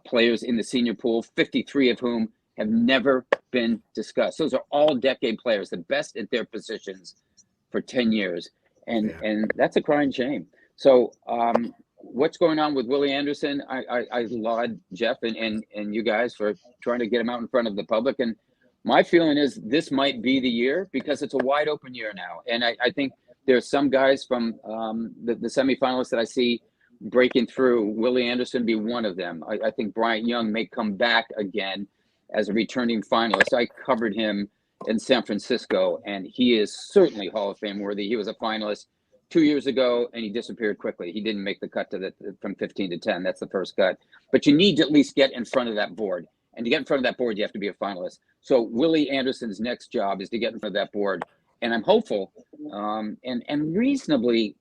players in the senior pool, 53 of whom have never been discussed. Those are all-decade players, the best at their positions for 10 years. And that's a crying shame. So what's going on with Willie Anderson? I laud Jeff and you guys for trying to get him out in front of the public. And my feeling is this might be the year, because it's a wide open year now. And I think there's some guys from the semifinalists that I see breaking through. Willie Anderson be one of them. I think Bryant Young may come back again as a returning finalist. I covered him in San Francisco, and he is certainly Hall of Fame worthy. He was a finalist 2 years ago, and he disappeared quickly. He didn't make the cut to from 15 to 10. That's the first cut. But you need to at least get in front of that board. And to get in front of that board, you have to be a finalist. So Willie Anderson's next job is to get in front of that board. And I'm hopeful and reasonably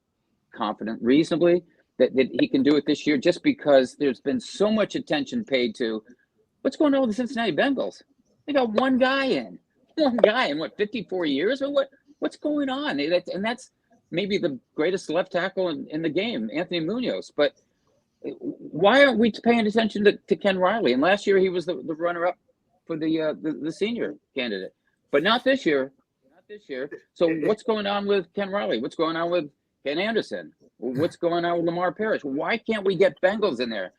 confident, that he can do it this year, just because there's been so much attention paid to what's going on with the Cincinnati Bengals. They got one guy in what, 54 years? Or what's going on? And that's maybe the greatest left tackle in the game, Anthony Munoz. But why aren't we paying attention to Ken Riley? And last year he was the runner-up for the senior candidate, but not this year. So what's going on with Ken Riley? What's going on with Ken Anderson? What's going on with Lamar Parrish? Why can't we get Bengals in there?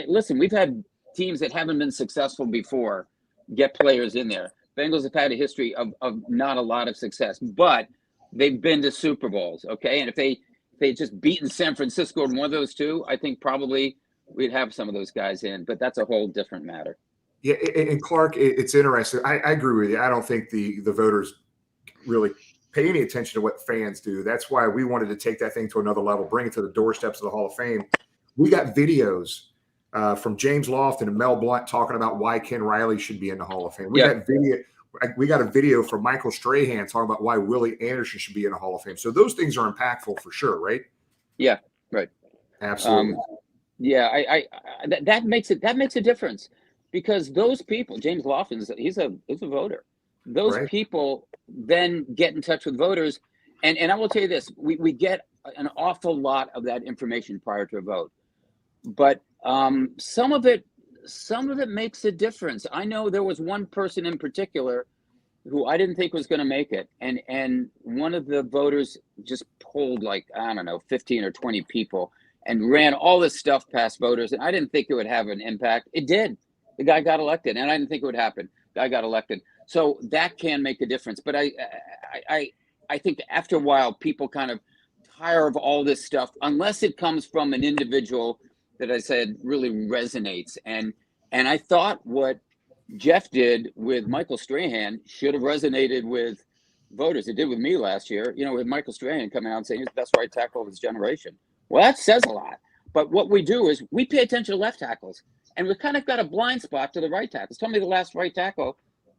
Listen, we've had teams that haven't been successful before get players in there. Bengals have had a history of not a lot of success, but they've been to Super Bowls, okay? And if they just beaten San Francisco in one of those two, I think probably we'd have some of those guys in, but that's a whole different matter. Yeah, and Clark, it's interesting. I agree with you. I don't think the voters really pay any attention to what fans do. That's why we wanted to take that thing to another level, bring it to the doorsteps of the Hall of Fame. We got videos from James Lofton and Mel Blount talking about why Ken Riley should be in the Hall of Fame. We got a video from Michael Strahan talking about why Willie Anderson should be in the Hall of Fame. So those things are impactful for sure, right? Yeah, right. Absolutely. That makes a difference, because those people, James Lofton, he's a voter. Those people then get in touch with voters, and I will tell you this: we get an awful lot of that information prior to a vote, but some of it makes a difference. I know there was one person in particular who I didn't think was going to make it. And one of the voters just pulled like, I don't know, 15 or 20 people and ran all this stuff past voters. And I didn't think it would have an impact. It did. The guy got elected, and I didn't think it would happen. The guy got elected. So that can make a difference. But I think after a while, people kind of tire of all this stuff, unless it comes from an individual that I said really resonates. And I thought what Jeff did with Michael Strahan should have resonated with voters. It did with me last year, with Michael Strahan coming out and saying he's the best right tackle of his generation. Well, that says a lot. But what we do is we pay attention to left tackles, and we've kind of got a blind spot to the right tackles. Tell me the last right tackle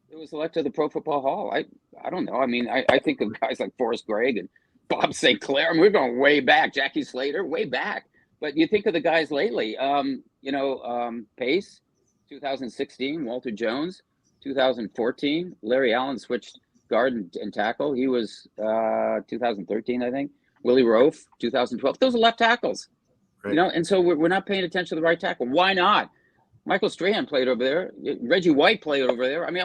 that was elected to the Pro Football Hall. I don't know. I mean, I think of guys like Forrest Gregg and Bob St. Clair. I mean, we're going way back. Jackie Slater, way back. But you think of the guys lately, Pace, 2016, Walter Jones, 2014, Larry Allen switched guard and tackle. He was 2013, I think. Willie Rofe, 2012. Those are left tackles, right. And so we're not paying attention to the right tackle. Why not? Michael Strahan played over there. Reggie White played over there. I mean,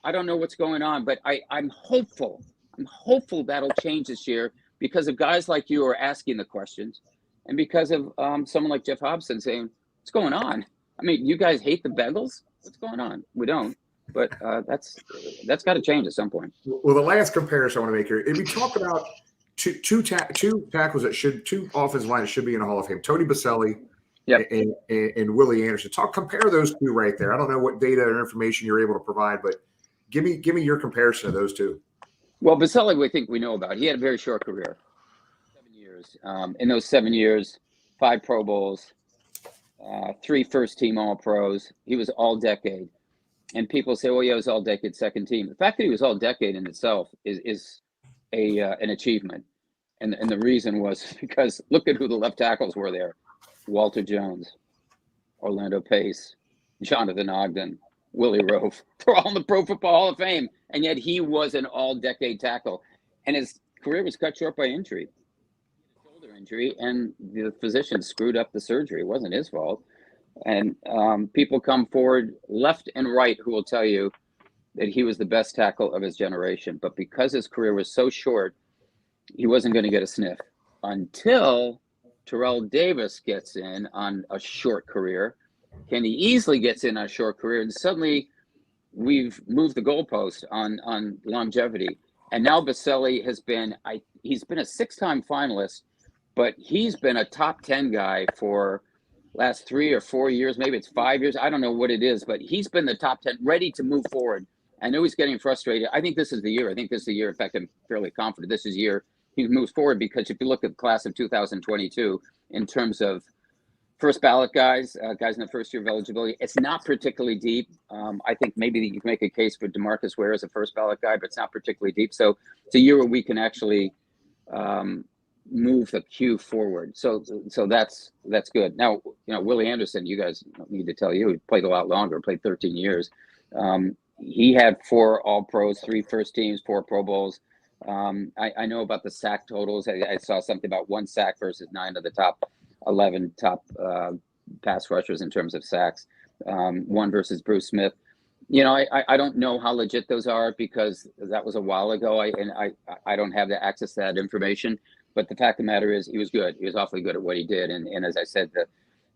I don't know what's going on, but I'm hopeful. I'm hopeful that'll change this year because of guys like you are asking the questions, and because of someone like Jeff Hobson saying, "What's going on?" I mean, you guys hate the Bengals? What's going on? We don't, but that's got to change at some point. Well, the last comparison I want to make here, if we talk about two tackles two offensive line that should be in the Hall of Fame, Tony Baselli. Yep. And Willie Anderson. Compare those two right there. I don't know what data or information you're able to provide, but give me your comparison of those two. Well, Baselli, we think we know about. He had a very short career, 7 years. In those 7 years, 5 Pro Bowls, 3 first-team All-Pros. He was all-decade. And people say, well, yeah, he was all-decade second team. The fact that he was all-decade in itself is an achievement. And the reason was because look at who the left tackles were there. Walter Jones, Orlando Pace, Jonathan Ogden, Willie Rofe. They're all in the Pro Football Hall of Fame, and yet he was an all-decade tackle. And his career was cut short by injury, shoulder injury, and the physician screwed up the surgery. It wasn't his fault. And people come forward left and right who will tell you that he was the best tackle of his generation. But because his career was so short, he wasn't going to get a sniff until Terrell Davis gets in on a short career. Kenny Easley gets in on a short career, and suddenly we've moved the goalpost on longevity. And now Baselli he's been a 6-time finalist, but he's been a top 10 guy for last 3 or 4 years. Maybe it's 5 years. I don't know what it is, but he's been the top 10, ready to move forward. I know he's getting frustrated. I think this is the year. In fact, I'm fairly confident this is the year he moves forward, because if you look at the class of 2022 in terms of first ballot guys in the first year of eligibility, it's not particularly deep. I think maybe you can make a case for DeMarcus Ware as a first ballot guy, but it's not particularly deep. So it's a year where we can actually move the queue forward. So that's good. Now, Willie Anderson, you guys don't need to tell you, he played a lot longer, played 13 years. He had 4 All-Pros, 3 first teams, 4 Pro Bowls. I know about the sack totals. I saw something about 1 sack versus 9 of the top 11 pass rushers in terms of sacks. 1 versus Bruce Smith. I don't know how legit those are, because that was a while ago. I don't have the access to that information. But the fact of the matter is, he was good. He was awfully good at what he did. And as I said,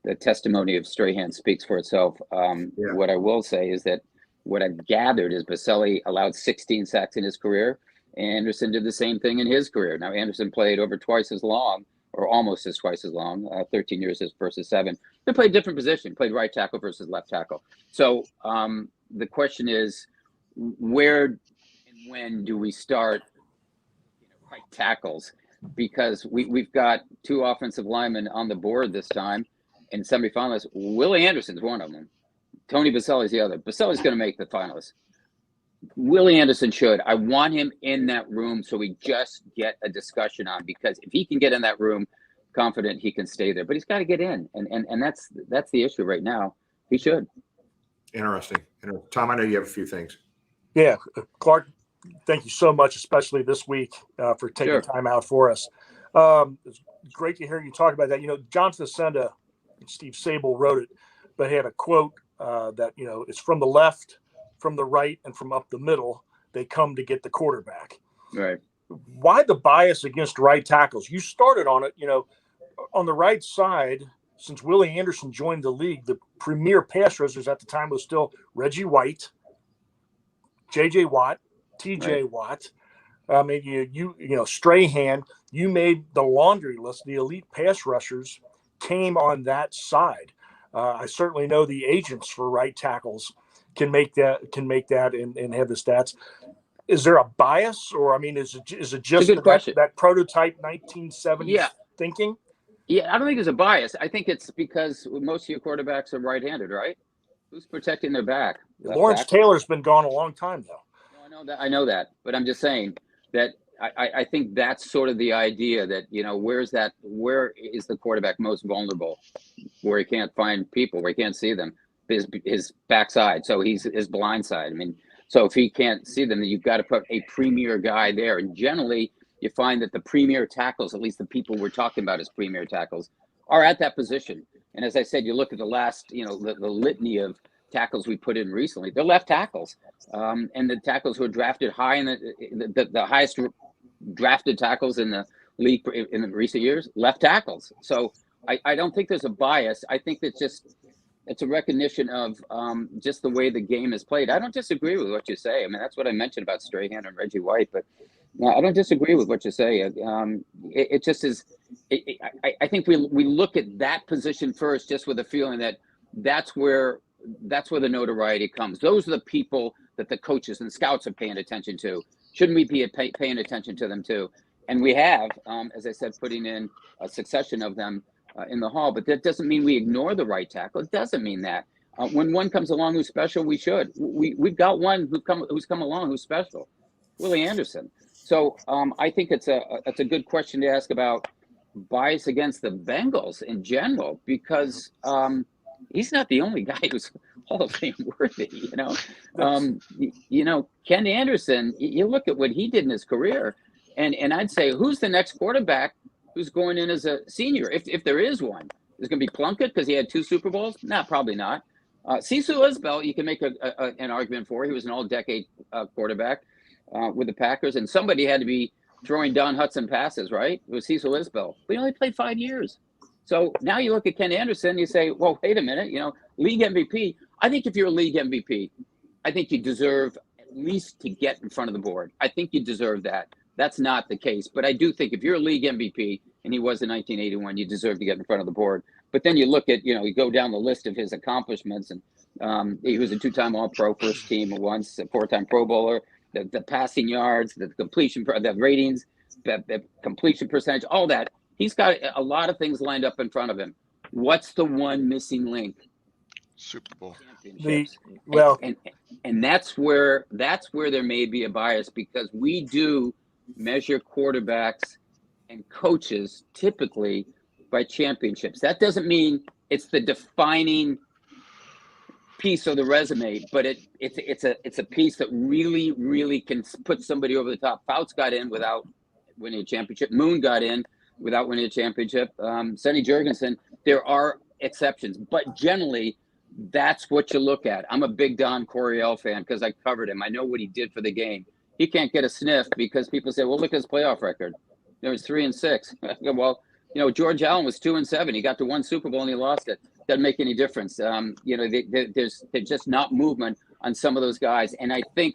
the testimony of Strahan speaks for itself. What I will say is that what I've gathered is Baselli allowed 16 sacks in his career. Anderson did the same thing in his career. Now, Anderson played over twice as long, or almost twice as long, 13 years versus 7. They played different position, played right tackle versus left tackle. So the question is, where and when do we start right tackles? Because we've got 2 offensive linemen on the board this time, and semifinalists. Willie Anderson's one of them. Tony Baselli's the other. Baselli's going to make the finalists. Willie Anderson should. I want him in that room so we just get a discussion on, because if he can get in that room, confident he can stay there. But he's got to get in, and that's the issue right now. He should. Interesting. Tom, I know you have a few things. Yeah, Clark, thank you so much, especially this week, for taking time out for us. It's great to hear you talk about that. John Facenda, Steve Sable wrote it, but he had a quote that, it's from the left, from the right, and from up the middle they come to get the quarterback. Right. Why the bias against right tackles? You started on it, on the right side. Since Willie Anderson joined the league, the premier pass rushers at the time was still Reggie White, J.J. Watt, T.J. Watt. Strahan. You made the laundry list. The elite pass rushers came on that side. I certainly know the agents for right tackles can make that and have the stats. Is there a bias, or is it just that prototype 1970s thinking? Yeah, I don't think there's a bias. I think it's because most of your quarterbacks are right-handed, right? Who's protecting their back? Lawrence Taylor's been gone a long time, though. No, I know that, but I'm just saying that I think that's sort of the idea that, where is the quarterback most vulnerable, where he can't find people, where he can't see them, his backside. So he's his blind side. So if he can't see them, then you've got to put a premier guy there. And generally, you find that the premier tackles, at least the people we're talking about as premier tackles, are at that position. And as I said, you look at the last, the litany of tackles we put in recently, they're left tackles. And the tackles who are drafted high in the highest drafted tackles in the league in the recent years, left tackles. So I don't think there's a bias. I think it's a recognition of just the way the game is played. I don't disagree with what you say. That's what I mentioned about Strahan and Reggie White, but no, I don't disagree with what you say. It just is. I think we look at that position first, just with a feeling that that's where the notoriety comes. Those are the people that the coaches and scouts are paying attention to. Shouldn't we be paying attention to them too? And we have, as I said, putting in a succession of them in the hall. But that doesn't mean we ignore the right tackle. It doesn't mean that. When one comes along who's special, we should. We've got one who's come along who's special, Willie Anderson. So I think it's a good question to ask about bias against the Bengals in general, because he's not the only guy who's Hall of Fame worthy. Ken Anderson. You look at what he did in his career, and I'd say, who's the next quarterback who's going in as a senior, if there is one? Is it going to be Plunkett because he had 2 Super Bowls? No, probably not. Cecil Isbell, you can make an argument for. He was an all-decade quarterback with the Packers, and somebody had to be throwing Don Hudson passes, right? It was Cecil Isbell. But he only played 5 years. So now you look at Ken Anderson, you say, well, wait a minute, league MVP. I think if you're a league MVP, I think you deserve at least to get in front of the board. I think you deserve that. That's not the case. But I do think if you're a league MVP, and he was in 1981, you deserve to get in front of the board. But then you look at, you go down the list of his accomplishments, and he was a 2-time All-Pro, first team once, a 4-time Pro Bowler, the passing yards, the completion, the ratings, the completion percentage, all that. He's got a lot of things lined up in front of him. What's the one missing link? Super Bowl. And that's where there may be a bias, because we do measure quarterbacks and coaches typically by championships. That doesn't mean it's the defining piece of the resume, but it's a piece that really, really can put somebody over the top. Fouts got in without winning a championship. Moon got in without winning a championship. Sonny Jurgensen. There are exceptions, but generally, that's what you look at. I'm a big Don Coryell fan because I covered him. I know what he did for the game. He can't get a sniff because people say, well, look at his playoff record. It was 3-6. Well, George Allen was 2-7. He got to 1 Super Bowl and he lost it. Doesn't make any difference. There's just not movement on some of those guys. And I think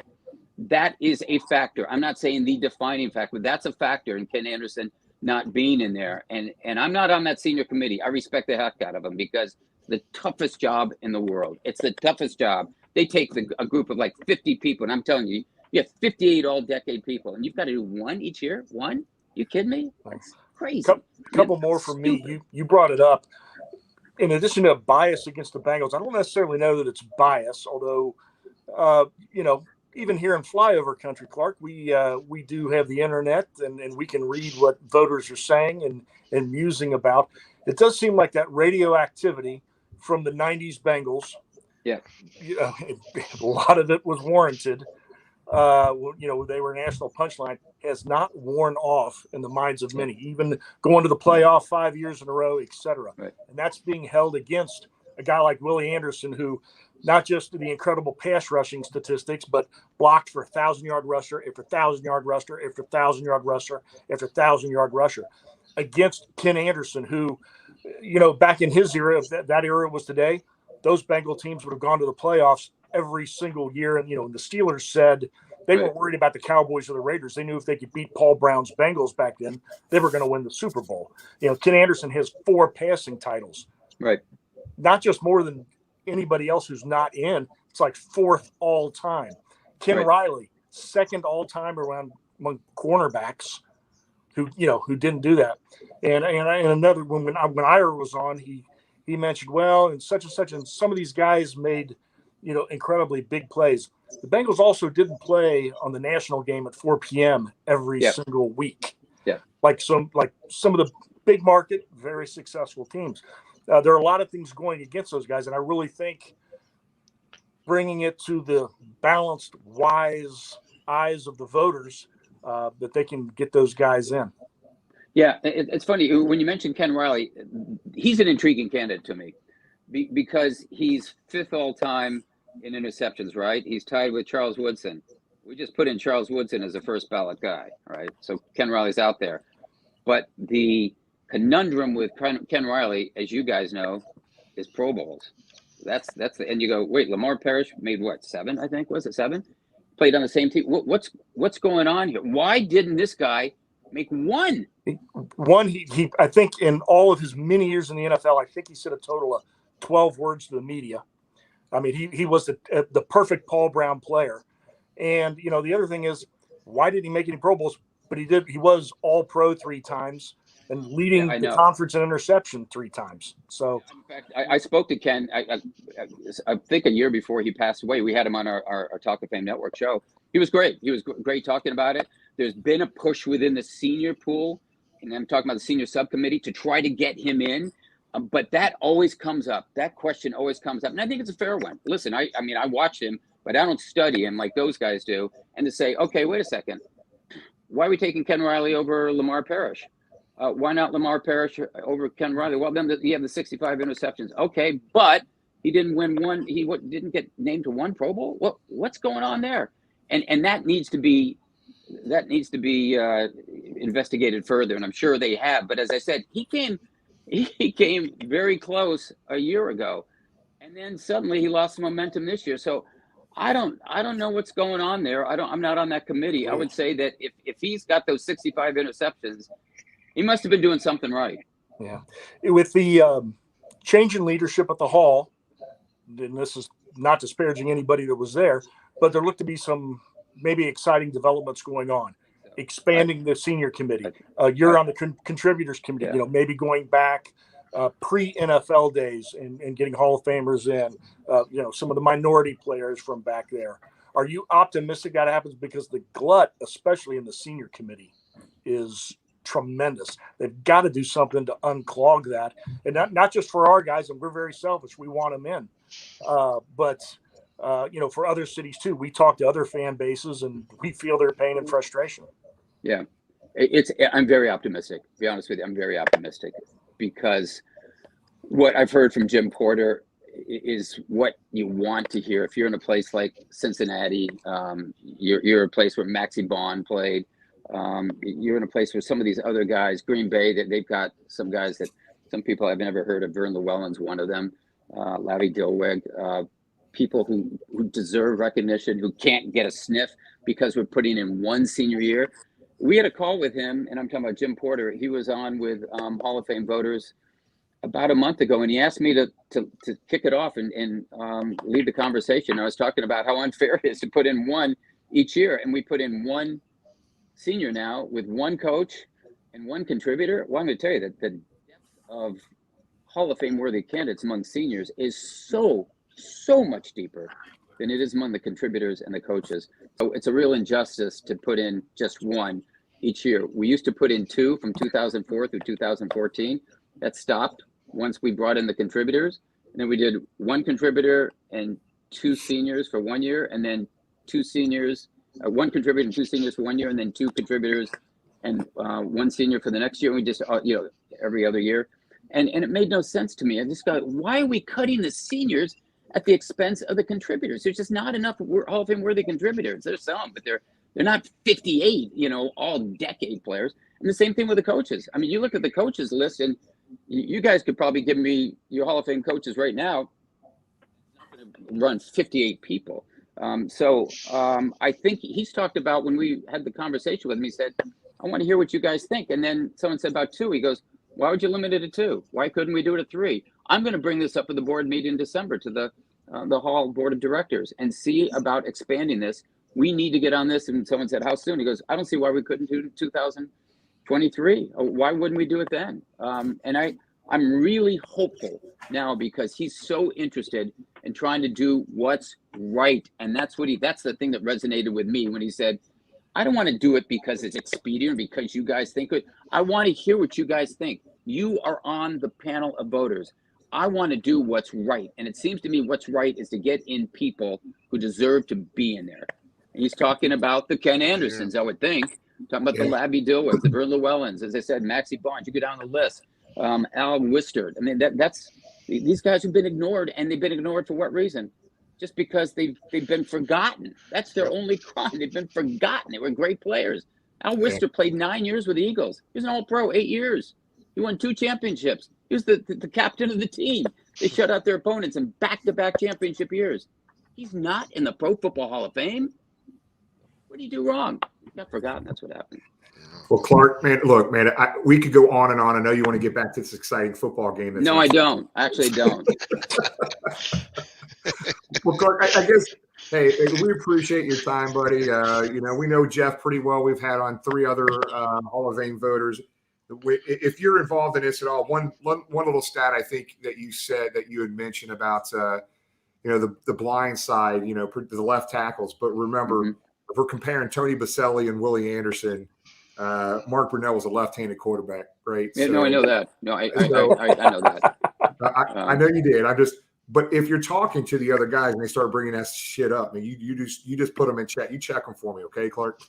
that is a factor. I'm not saying the defining factor, but that's a factor in Ken Anderson not being in there. And I'm not on that senior committee. I respect the heck out of him because the toughest job in the world. It's the toughest job. They take a group of like 50 people, and I'm telling you, you have 58 all-decade people, and you've got to do one each year? One? You kidding me? That's crazy. Couple more from me. You brought it up. In addition to a bias against the Bengals, I don't necessarily know that it's bias, although, even here in flyover country, Clark, we do have the internet and we can read what voters are saying and musing about. It does seem like that radioactivity from the 90s Bengals, a lot of it was warranted. They were a national punchline, has not worn off in the minds of many, even going to the playoff 5 years in a row, et cetera. Right. And that's being held against a guy like Willie Anderson, who not just the incredible pass rushing statistics, but blocked for 1,000-yard rusher after 1,000-yard rusher after 1,000-yard rusher after 1,000-yard rusher against Ken Anderson, who, back in his era, if that era was today, those Bengal teams would have gone to the playoffs every single year. And, the Steelers said they weren't worried about the Cowboys or the Raiders. They knew if they could beat Paul Brown's Bengals back then, they were going to win the Super Bowl. Ken Anderson has 4 passing titles. Right. Not just more than anybody else who's not in. It's like 4th all time. Ken Riley, 2nd all time among cornerbacks who didn't do that. And another when Ira was on, he mentioned, well, and such, and some of these guys made, incredibly big plays. The Bengals also didn't play on the national game at 4 p.m. every single week. Yeah. Like some of the big market, very successful teams. There are a lot of things going against those guys, and I really think bringing it to the balanced, wise eyes of the voters that they can get those guys in. Yeah, it's funny. When you mentioned Ken Riley, he's an intriguing candidate to me because he's 5th all-time in interceptions, right? He's tied with Charles Woodson. We just put in Charles Woodson as a first ballot guy, right? So Ken Riley's out there. But the conundrum with Ken Riley, as you guys know, is Pro Bowls. And you go, wait, Lamar Parrish made what, 7? I think was it 7? Played on the same team. What's going on here? Why didn't this guy make 1? He I think in all of his many years in the NFL, I think he said a total of 12 words to the media. I mean, he was the perfect Paul Brown player. And the other thing is, why didn't he make any Pro Bowls? But he did. He was All Pro 3 times. And leading the conference in interception 3 times. So, in fact, I spoke to Ken. I think a year before he passed away, we had him on our Talk of Fame Network show. He was great. He was great talking about it. There's been a push within the senior pool, and I'm talking about the senior subcommittee, to try to get him in. But that always comes up. That question always comes up, and I think it's a fair one. Listen, I mean, I watch him, but I don't study him like those guys do. And to say, okay, wait a second, why are we taking Ken Riley over Lamar Parrish? Why not Lamar Parrish over Ken Riley? Well, then he had the 65 interceptions. Okay, but he didn't win 1. He didn't get named to 1 Pro Bowl. What's going on there? And that needs to be investigated further. And I'm sure they have. But as I said, he came very close a year ago, and then suddenly he lost momentum this year. So I don't know what's going on there. I'm not on that committee. I would say that if he's got those 65 interceptions, he must have been doing something right. Yeah. With the change in leadership at the Hall, and this is not disparaging anybody that was there, but there looked to be some maybe exciting developments going on. Expanding the senior committee. You're on the contributors committee, maybe going back pre-NFL days and getting Hall of Famers in, some of the minority players from back there. Are you optimistic that happens? Because the glut, especially in the senior committee, is tremendous. They've got to do something to unclog that, and not just for our guys. And we're very selfish; we want them in, but for other cities too. We talk to other fan bases, and we feel their pain and frustration. Yeah, I'm very optimistic. To be honest with you, I'm very optimistic because what I've heard from Jim Porter is what you want to hear. If you're in a place like Cincinnati, you're a place where Maxie Bond played. You're in a place where some of these other guys, Green Bay, that they've got some guys that some people have never heard of. Vern Llewellyn's one of them, Larry Dilweg, people who deserve recognition, who can't get a sniff because we're putting in 1 senior year. We had a call with him, and I'm talking about Jim Porter. He was on with Hall of Fame voters about a month ago, and he asked me to kick it off and lead the conversation. I was talking about how unfair it is to put in 1 each year, and we put in 1 senior now with 1 coach and 1 contributor. Well, I'm going to tell you that the depth of Hall of Fame worthy candidates among seniors is so much deeper than it is among the contributors and the coaches. So it's a real injustice to put in just 1 each year. We used to put in 2 from 2004 through 2014. That stopped once we brought in the contributors. And then we did 1 contributor and 2 seniors for 1 year, and then 2 seniors, 1 contributor and 2 seniors for 1 year, and then 2 contributors and 1 senior for the next year. We just, every other year. And it made no sense to me. I just got, why are we cutting the seniors at the expense of the contributors? There's just not enough Hall of Fame worthy contributors. There's some, but they're not 58, all decade players. And the same thing with the coaches. I mean, you look at the coaches list, and you guys could probably give me your Hall of Fame coaches right now. It's not going to run 58 people. I think he's talked about, when we had the conversation with him, he said, I want to hear what you guys think. And then someone said about 2. He goes, why would you limit it to 2? Why couldn't we do it at 3? I'm going to bring this up at the board meeting in December to the Hall board of directors and see about expanding this. We need to get on this. And someone said, how soon? He goes, I don't see why we couldn't do it in 2023. Why wouldn't we do it then? And I'm really hopeful now, because he's so interested in trying to do what's right. And that's the thing that resonated with me when he said, I don't want to do it because it's expedient, because you guys think it. I want to hear what you guys think. You are on the panel of voters. I want to do what's right. And it seems to me what's right is to get in people who deserve to be in there. And he's talking about the Ken Andersons, I would think. Talking about the Labby Dilworths, the Vern Llewellyns, as I said, Maxie Barnes. You go down the list. Al Wistard. I mean, that's these guys have been ignored, and they've been ignored for what reason? Just because they've been forgotten. That's their only crime. They've been forgotten. They were great players. Al Wistard played 9 years with the Eagles. He was an All-Pro, 8 years. He won 2 championships. He was the captain of the team. They shut out their opponents in back-to-back championship years. He's not in the Pro Football Hall of Fame. What did he do wrong? He got forgotten. That's what happened. Well, Clark, man, look, man, we could go on and on. I know you want to get back to this exciting football game. No, I don't. Actually, don't. Well, Clark, I guess, hey, we appreciate your time, buddy. We know Jeff pretty well. We've had on 3 other Hall of Fame voters. If you're involved in this at all, one little stat I think that you said that you had mentioned about, the blind side, the left tackles. But remember, if we're comparing Tony Baselli and Willie Anderson, Mark Brunell was a left-handed quarterback, right? Yeah, no, I know that. No, I know that. I know you did. But if you're talking to the other guys and they start bringing that shit up, I mean, you just put them in check. You check them for me, okay, Clark?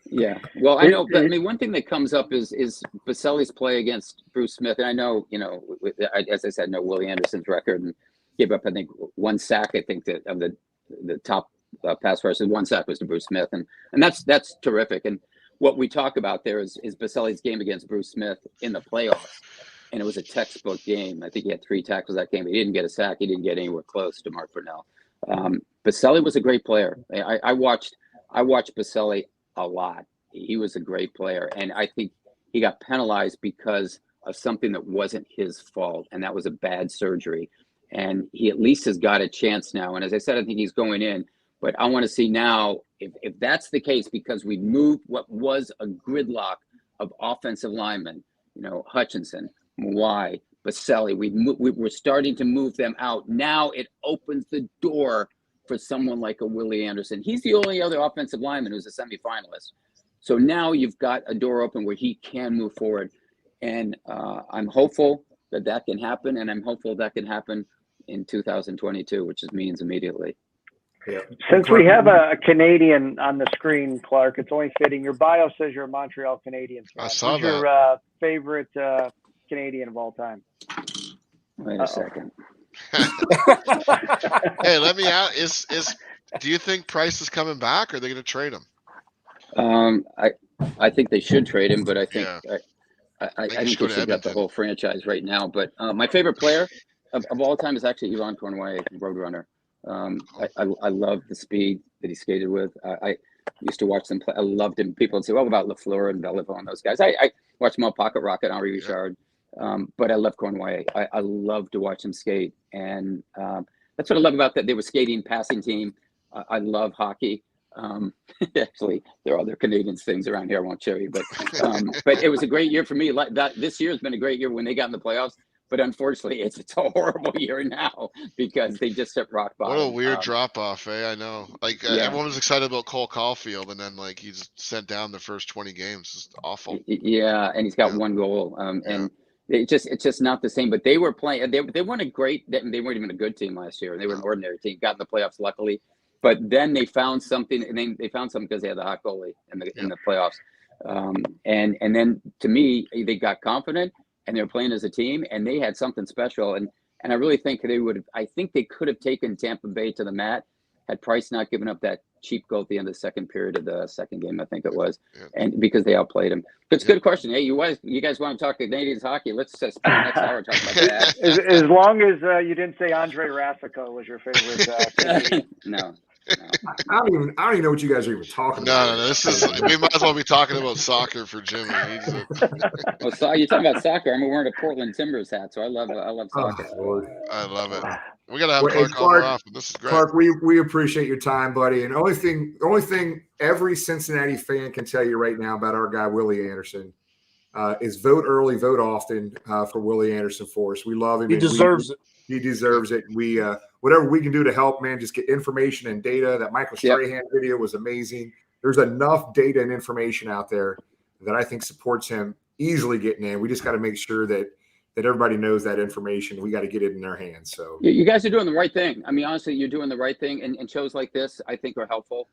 Yeah. Well, I know. But, I mean, one thing that comes up is Baselli's play against Bruce Smith, and I know, as I said, I know Willie Anderson's record, and gave up, I think, 1 sack. I think that of the top pass rushers, 1 sack was to Bruce Smith, and that's terrific. And what we talk about there is Baselli's game against Bruce Smith in the playoffs. And it was a textbook game. I think he had 3 tackles that game, but he didn't get a sack. He didn't get anywhere close to Mark Brunell. Baselli was a great player. I watched Baselli a lot. He was a great player. And I think he got penalized because of something that wasn't his fault, and that was a bad surgery. And he at least has got a chance now. And as I said, I think he's going in. But I want to see now if that's the case, because we moved what was a gridlock of offensive linemen, Hutchinson, Mawai, Baselli, we're starting to move them out. Now it opens the door for someone like a Willie Anderson. He's the only other offensive lineman who's a semifinalist. So now you've got a door open where he can move forward. And I'm hopeful that can happen. And I'm hopeful that can happen in 2022, which means immediately. Yeah. Since we have a Canadian on the screen, Clark, it's only fitting. Your bio says you're a Montreal Canadian fan. I saw Who's that. your favorite Canadian of all time? Wait a second. Hey, let me out. Do you think Price is coming back, or are they going to trade him? I think they should trade him, but I think I think should go they to should got the whole franchise right now. But my favorite player of all time is actually Yvonne Cornway, Roadrunner. I love the speed that he skated with. I used to watch them play. I loved him. People would say, "Well, about Lafleur and Belleville and those guys." I watched them all, Pocket Rocket, Henri Richard. But I love Cornway. I love to watch him skate, and that's what I love about that. They were skating, passing team. I love hockey. Actually, there are other Canadians things around here I won't show you, but it was a great year for me. This year has been a great year when they got in the playoffs. But unfortunately, it's a horrible year now because they just hit rock bottom. What a weird drop off, eh? I know. Everyone was excited about Cole Caulfield, and then he's sent down the first 20 games. It's awful. Yeah, and he's got 1 goal. And it's just not the same. But they were playing. They weren't a great. They weren't even a good team last year. They were an ordinary team. Got in the playoffs, luckily. But then they found something, and they found something because they had the hot goalie in the playoffs. And then to me, they got confident. and they're playing as a team, and they had something special. And I really think they could have taken Tampa Bay to the mat had Price not given up that cheap goal at the end of the second period of the second game, I think it was, and because they outplayed him. But it's a good question. Hey, you guys want to talk Canadians hockey? Let's spend the next hour talking about that. As long as you didn't say Andre Rasico was your favorite. No. I don't even know what you guys are even talking about. No. We might as well be talking about soccer for Jimmy. Well, you're talking about soccer. I'm wearing a Portland Timbers hat, so I love soccer. Oh, Lord. I love it. We gotta have Clark on more often. This is great. Clark, we appreciate your time, buddy. And the only thing every Cincinnati fan can tell you right now about our guy Willie Anderson is vote early, vote often for Willie Anderson for us. We love him. He deserves it. He deserves it. We whatever we can do to help, man, just get information and data. That Michael Strahan video was amazing. There's enough data and information out there that I think supports him easily getting in. We just got to make sure that everybody knows that information. We got to get it in their hands. So you guys are doing the right thing. I mean, honestly, you're doing the right thing, and shows like this, I think, are helpful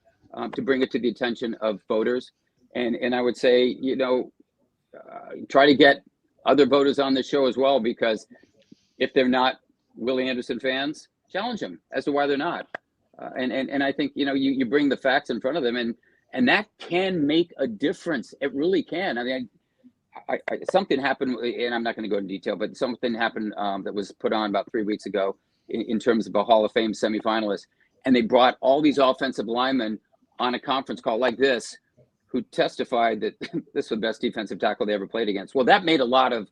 to bring it to the attention of voters. And I would say, try to get other voters on the show as well, because if they're not Willie Anderson fans, challenge them as to why they're not. And I think, you bring the facts in front of them, and that can make a difference. It really can. I mean, something happened, and I'm not going to go into detail, but something happened that was put on about 3 weeks ago in terms of a Hall of Fame semifinalist. And they brought all these offensive linemen on a conference call like this, who testified that this was the best defensive tackle they ever played against. Well, that made a lot of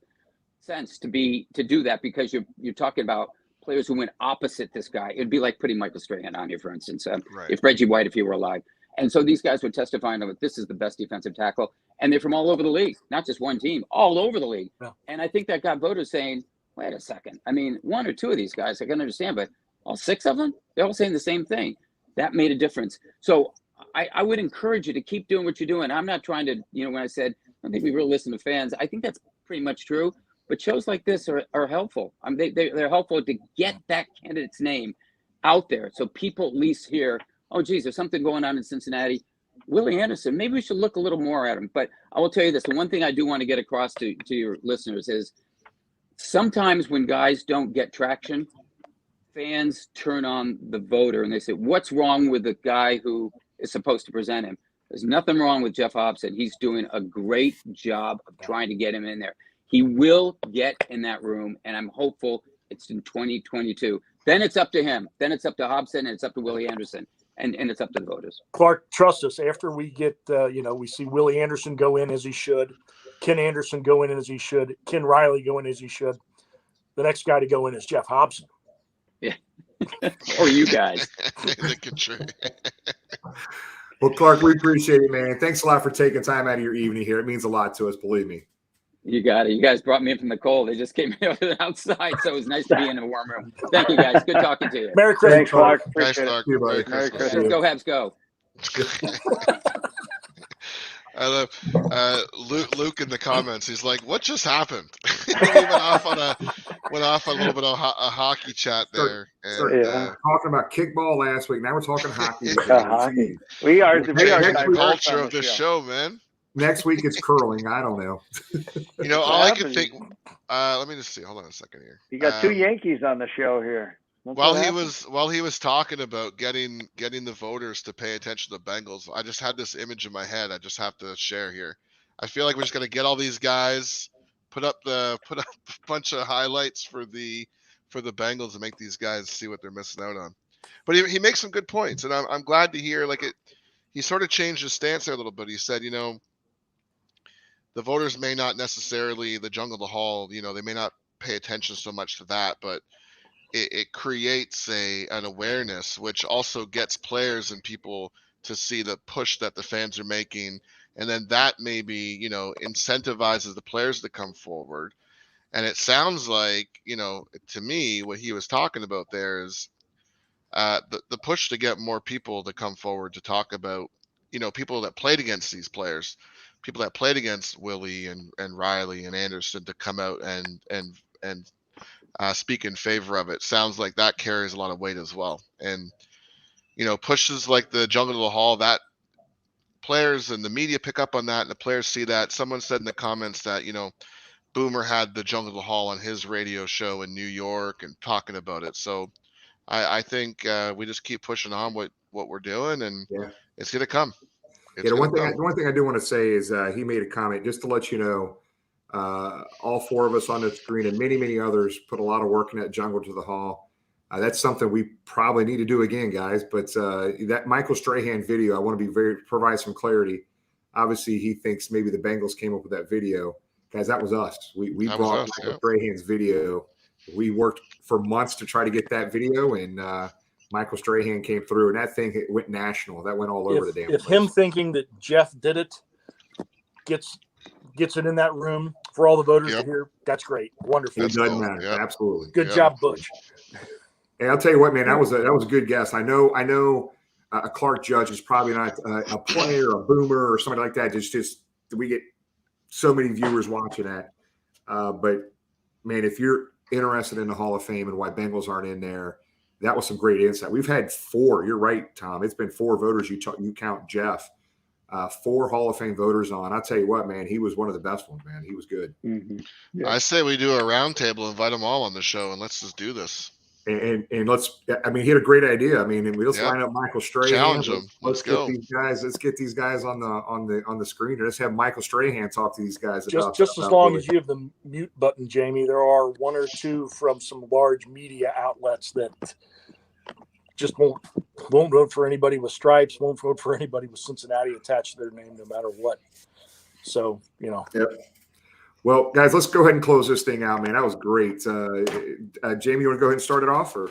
sense to do that, because you're talking about players who went opposite this guy. It'd be like putting Michael Strahan on here, for instance, if Reggie White, if he were alive. And so these guys were testifying that this is the best defensive tackle, and they're from all over the league, not just one team, all over the league. Yeah. And I think that got voters saying, wait a second. I mean, one or two of these guys, I can understand, but all six of them, they're all saying the same thing. That made a difference. So I would encourage you to keep doing what you're doing. I'm not trying to, when I said, I don't think we really listen to fans, I think that's pretty much true. But shows like this are helpful. I mean, they're helpful to get that candidate's name out there, so people at least hear, oh, geez, there's something going on in Cincinnati. Willie Anderson, maybe we should look a little more at him. But I will tell you this, the one thing I do want to get across to your listeners is sometimes when guys don't get traction, fans turn on the voter and they say, what's wrong with the guy who is supposed to present him? There's nothing wrong with Jeff Hobson. He's doing a great job of trying to get him in there. He will get in that room, and I'm hopeful it's in 2022. Then it's up to him. Then it's up to Hobson, and it's up to Willie Anderson, and it's up to the voters. Clark, trust us. After we get, we see Willie Anderson go in as he should, Ken Anderson go in as he should, Ken Riley go in as he should. The next guy to go in is Jeff Hobson. Yeah, or you guys. Well, Clark, we appreciate it, man. Thanks a lot for taking time out of your evening here. It means a lot to us, believe me. You got it. You guys brought me in from the cold. They just came out outside, so it was nice to be in a warm room. Thank you, guys. Good talking to you. Merry Christmas, Thanks, Clark. Thanks, Clark. Merry Christmas. Go Habs, go. I love Luke in the comments. He's like, "What just happened?" We went off on a little bit of a hockey chat there. Talking about kickball last week. Now we're talking hockey. Hockey. We are the culture of this show, man. Next week it's curling. I don't know. All I could think. Let me just see. Hold on a second here. You got two Yankees on the show here. While he was talking about getting the voters to pay attention to the Bengals, I just had this image in my head. I just have to share here. I feel like we're just gonna get all these guys, put up a bunch of highlights for the Bengals and make these guys see what they're missing out on. But he makes some good points, and I'm glad to hear he sort of changed his stance there a little bit. He said, the voters may not necessarily the jungle, the hall, they may not pay attention so much to that, but it creates an awareness, which also gets players and people to see the push that the fans are making. And then that maybe, incentivizes the players to come forward. And it sounds like, to me, what he was talking about there is the push to get more people to come forward to talk about, people that played against these players, people that played against Willie and Riley and Anderson to come out and speak in favor of it. Sounds like that carries a lot of weight as well. And, pushes like the jungle to the hall, that players and the media pick up on that, and the players see that. Someone said in the comments that, Boomer had the Jungle to the Hall on his radio show in New York and talking about it. So I think we just keep pushing on what we're doing, and it's going to come. The one thing I do want to say is he made a comment just to let you know. All four of us on the screen and many others put a lot of work in that Jungle to the Hall. That's something we probably need to do again, guys. But that Michael Strahan video, I want to provide some clarity. Obviously, he thinks maybe the Bengals came up with that video. Guys, that was us. We brought Michael Strahan's video. We worked for months to try to get that video, and Michael Strahan came through, and that thing went national. That went all over the damn place. If him thinking that Jeff did it gets it in that room for all the voters to hear, that's great. Wonderful. It doesn't matter. Yep. Absolutely. Good job, Butch. Hey, I'll tell you what, man, that was a good guess. I know a Clark Judge is probably not a player, a Boomer, or somebody like that. Just we get so many viewers watching that. But man, if you're interested in the Hall of Fame and why Bengals aren't in there, that was some great insight. We've had 4. You're right, Tom. It's been 4 voters. You count Jeff. 4 Hall of Fame voters on. I'll tell you what, man, he was one of the best ones, man. He was good. Mm-hmm. Yeah. I say we do a round table, invite them all on the show, and let's just do this. And let's, I mean, he had a great idea. I mean, and let's line up Michael Strahan. Challenge him. Let's go. Let's get these guys on the screen. Let's have Michael Strahan talk to these guys about just as long as you have the mute button, Jamie. There are 1 or 2 from some large media outlets that just won't vote for anybody with stripes, won't vote for anybody with Cincinnati attached to their name, no matter what. So, Yep. Well, guys, let's go ahead and close this thing out, man. That was great. Jamie, you want to go ahead and start it off? Or?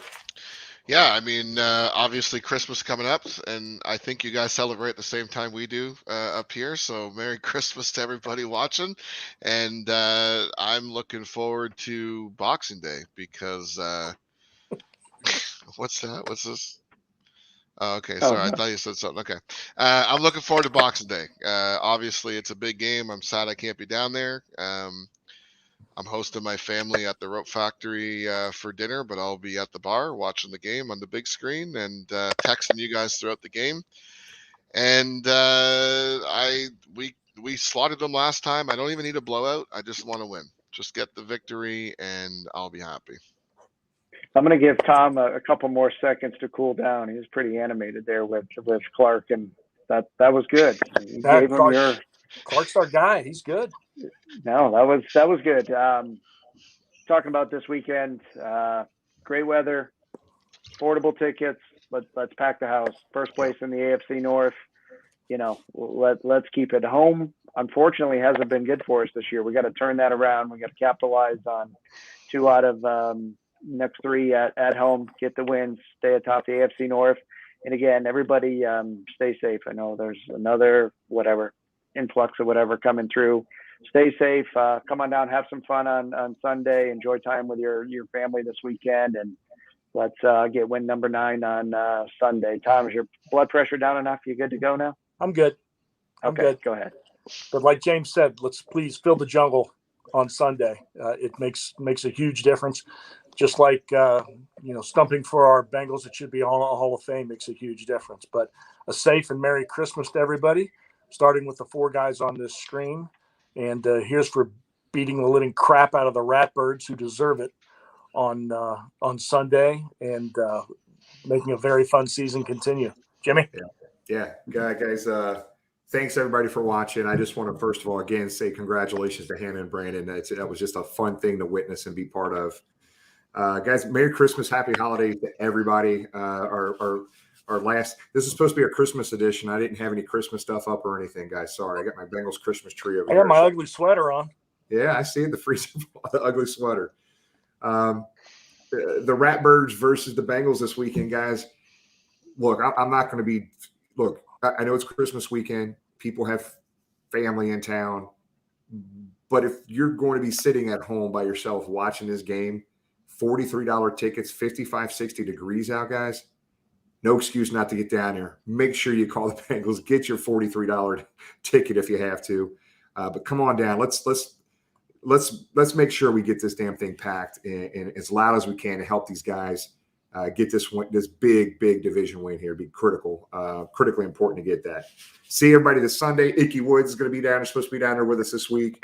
Yeah, I mean, obviously Christmas coming up, and I think you guys celebrate at the same time we do up here. So Merry Christmas to everybody watching. And I'm looking forward to Boxing Day because what's that? What's this? Oh, okay. Sorry. I thought you said something. Okay. I'm looking forward to Boxing Day. Obviously, it's a big game. I'm sad I can't be down there. I'm hosting my family at the Rope Factory for dinner, but I'll be at the bar watching the game on the big screen and texting you guys throughout the game. And we slaughtered them last time. I don't even need a blowout. I just want to win. Just get the victory, and I'll be happy. I'm going to give Tom a couple more seconds to cool down. He was pretty animated there with Clark, and that was good. Clark's our guy. He's good. No, that was good. Talking about this weekend, great weather, affordable tickets. Let's pack the house. First place in the AFC North. Let's keep it home. Unfortunately, hasn't been good for us this year. We got to turn that around. We got to capitalize on 2 out of next 3 at home, get the wins, stay atop the AFC North. And again, everybody stay safe. I know there's another influx of whatever coming through. Stay safe. Come on down, have some fun on Sunday. Enjoy time with your family this weekend, and let's get win number 9 on Sunday. Tom, is your blood pressure down enough? You good to go now? I'm good. I'm good. Go ahead. But like James said, let's please fill the jungle on Sunday. It makes a huge difference. Just like, stumping for our Bengals, it should be on a Hall of Fame, makes a huge difference. But a safe and Merry Christmas to everybody, starting with the 4 guys on this screen. And here's for beating the living crap out of the Ratbirds, who deserve it, on Sunday, and making a very fun season continue. Jimmy? Yeah. Guys, thanks, everybody, for watching. I just want to, first of all, again, say congratulations to Hannah and Brandon. That was just a fun thing to witness and be part of. Guys, Merry Christmas, Happy Holidays to everybody. Our last, this is supposed to be a Christmas edition. I didn't have any Christmas stuff up or anything, guys. Sorry. I got my Bengals Christmas tree over here. I got my ugly sweater on. Yeah, I see it. The ugly sweater. The Ratbirds versus the Bengals this weekend, guys. Look, I'm not going to be. Look, I know it's Christmas weekend. People have family in town, but if you're going to be sitting at home by yourself watching this game, $43 tickets, 55, 60 degrees out, guys. No excuse not to get down there. Make sure you call the Bengals. Get your $43 ticket if you have to. But come on down. Let's make sure we get this damn thing packed and as loud as we can to help these guys get this big division win here. Be critically important to get that. See everybody this Sunday. Icky Woods is going to be down. He's supposed to be down there with us this week.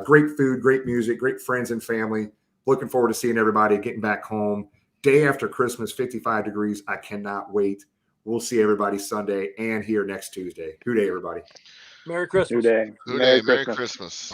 Great food, great music, great friends and family. Looking forward to seeing everybody, getting back home. Day after Christmas, 55 degrees. I cannot wait. We'll see everybody Sunday and here next Tuesday. Good day, everybody. Merry Christmas. Good day. Merry Christmas.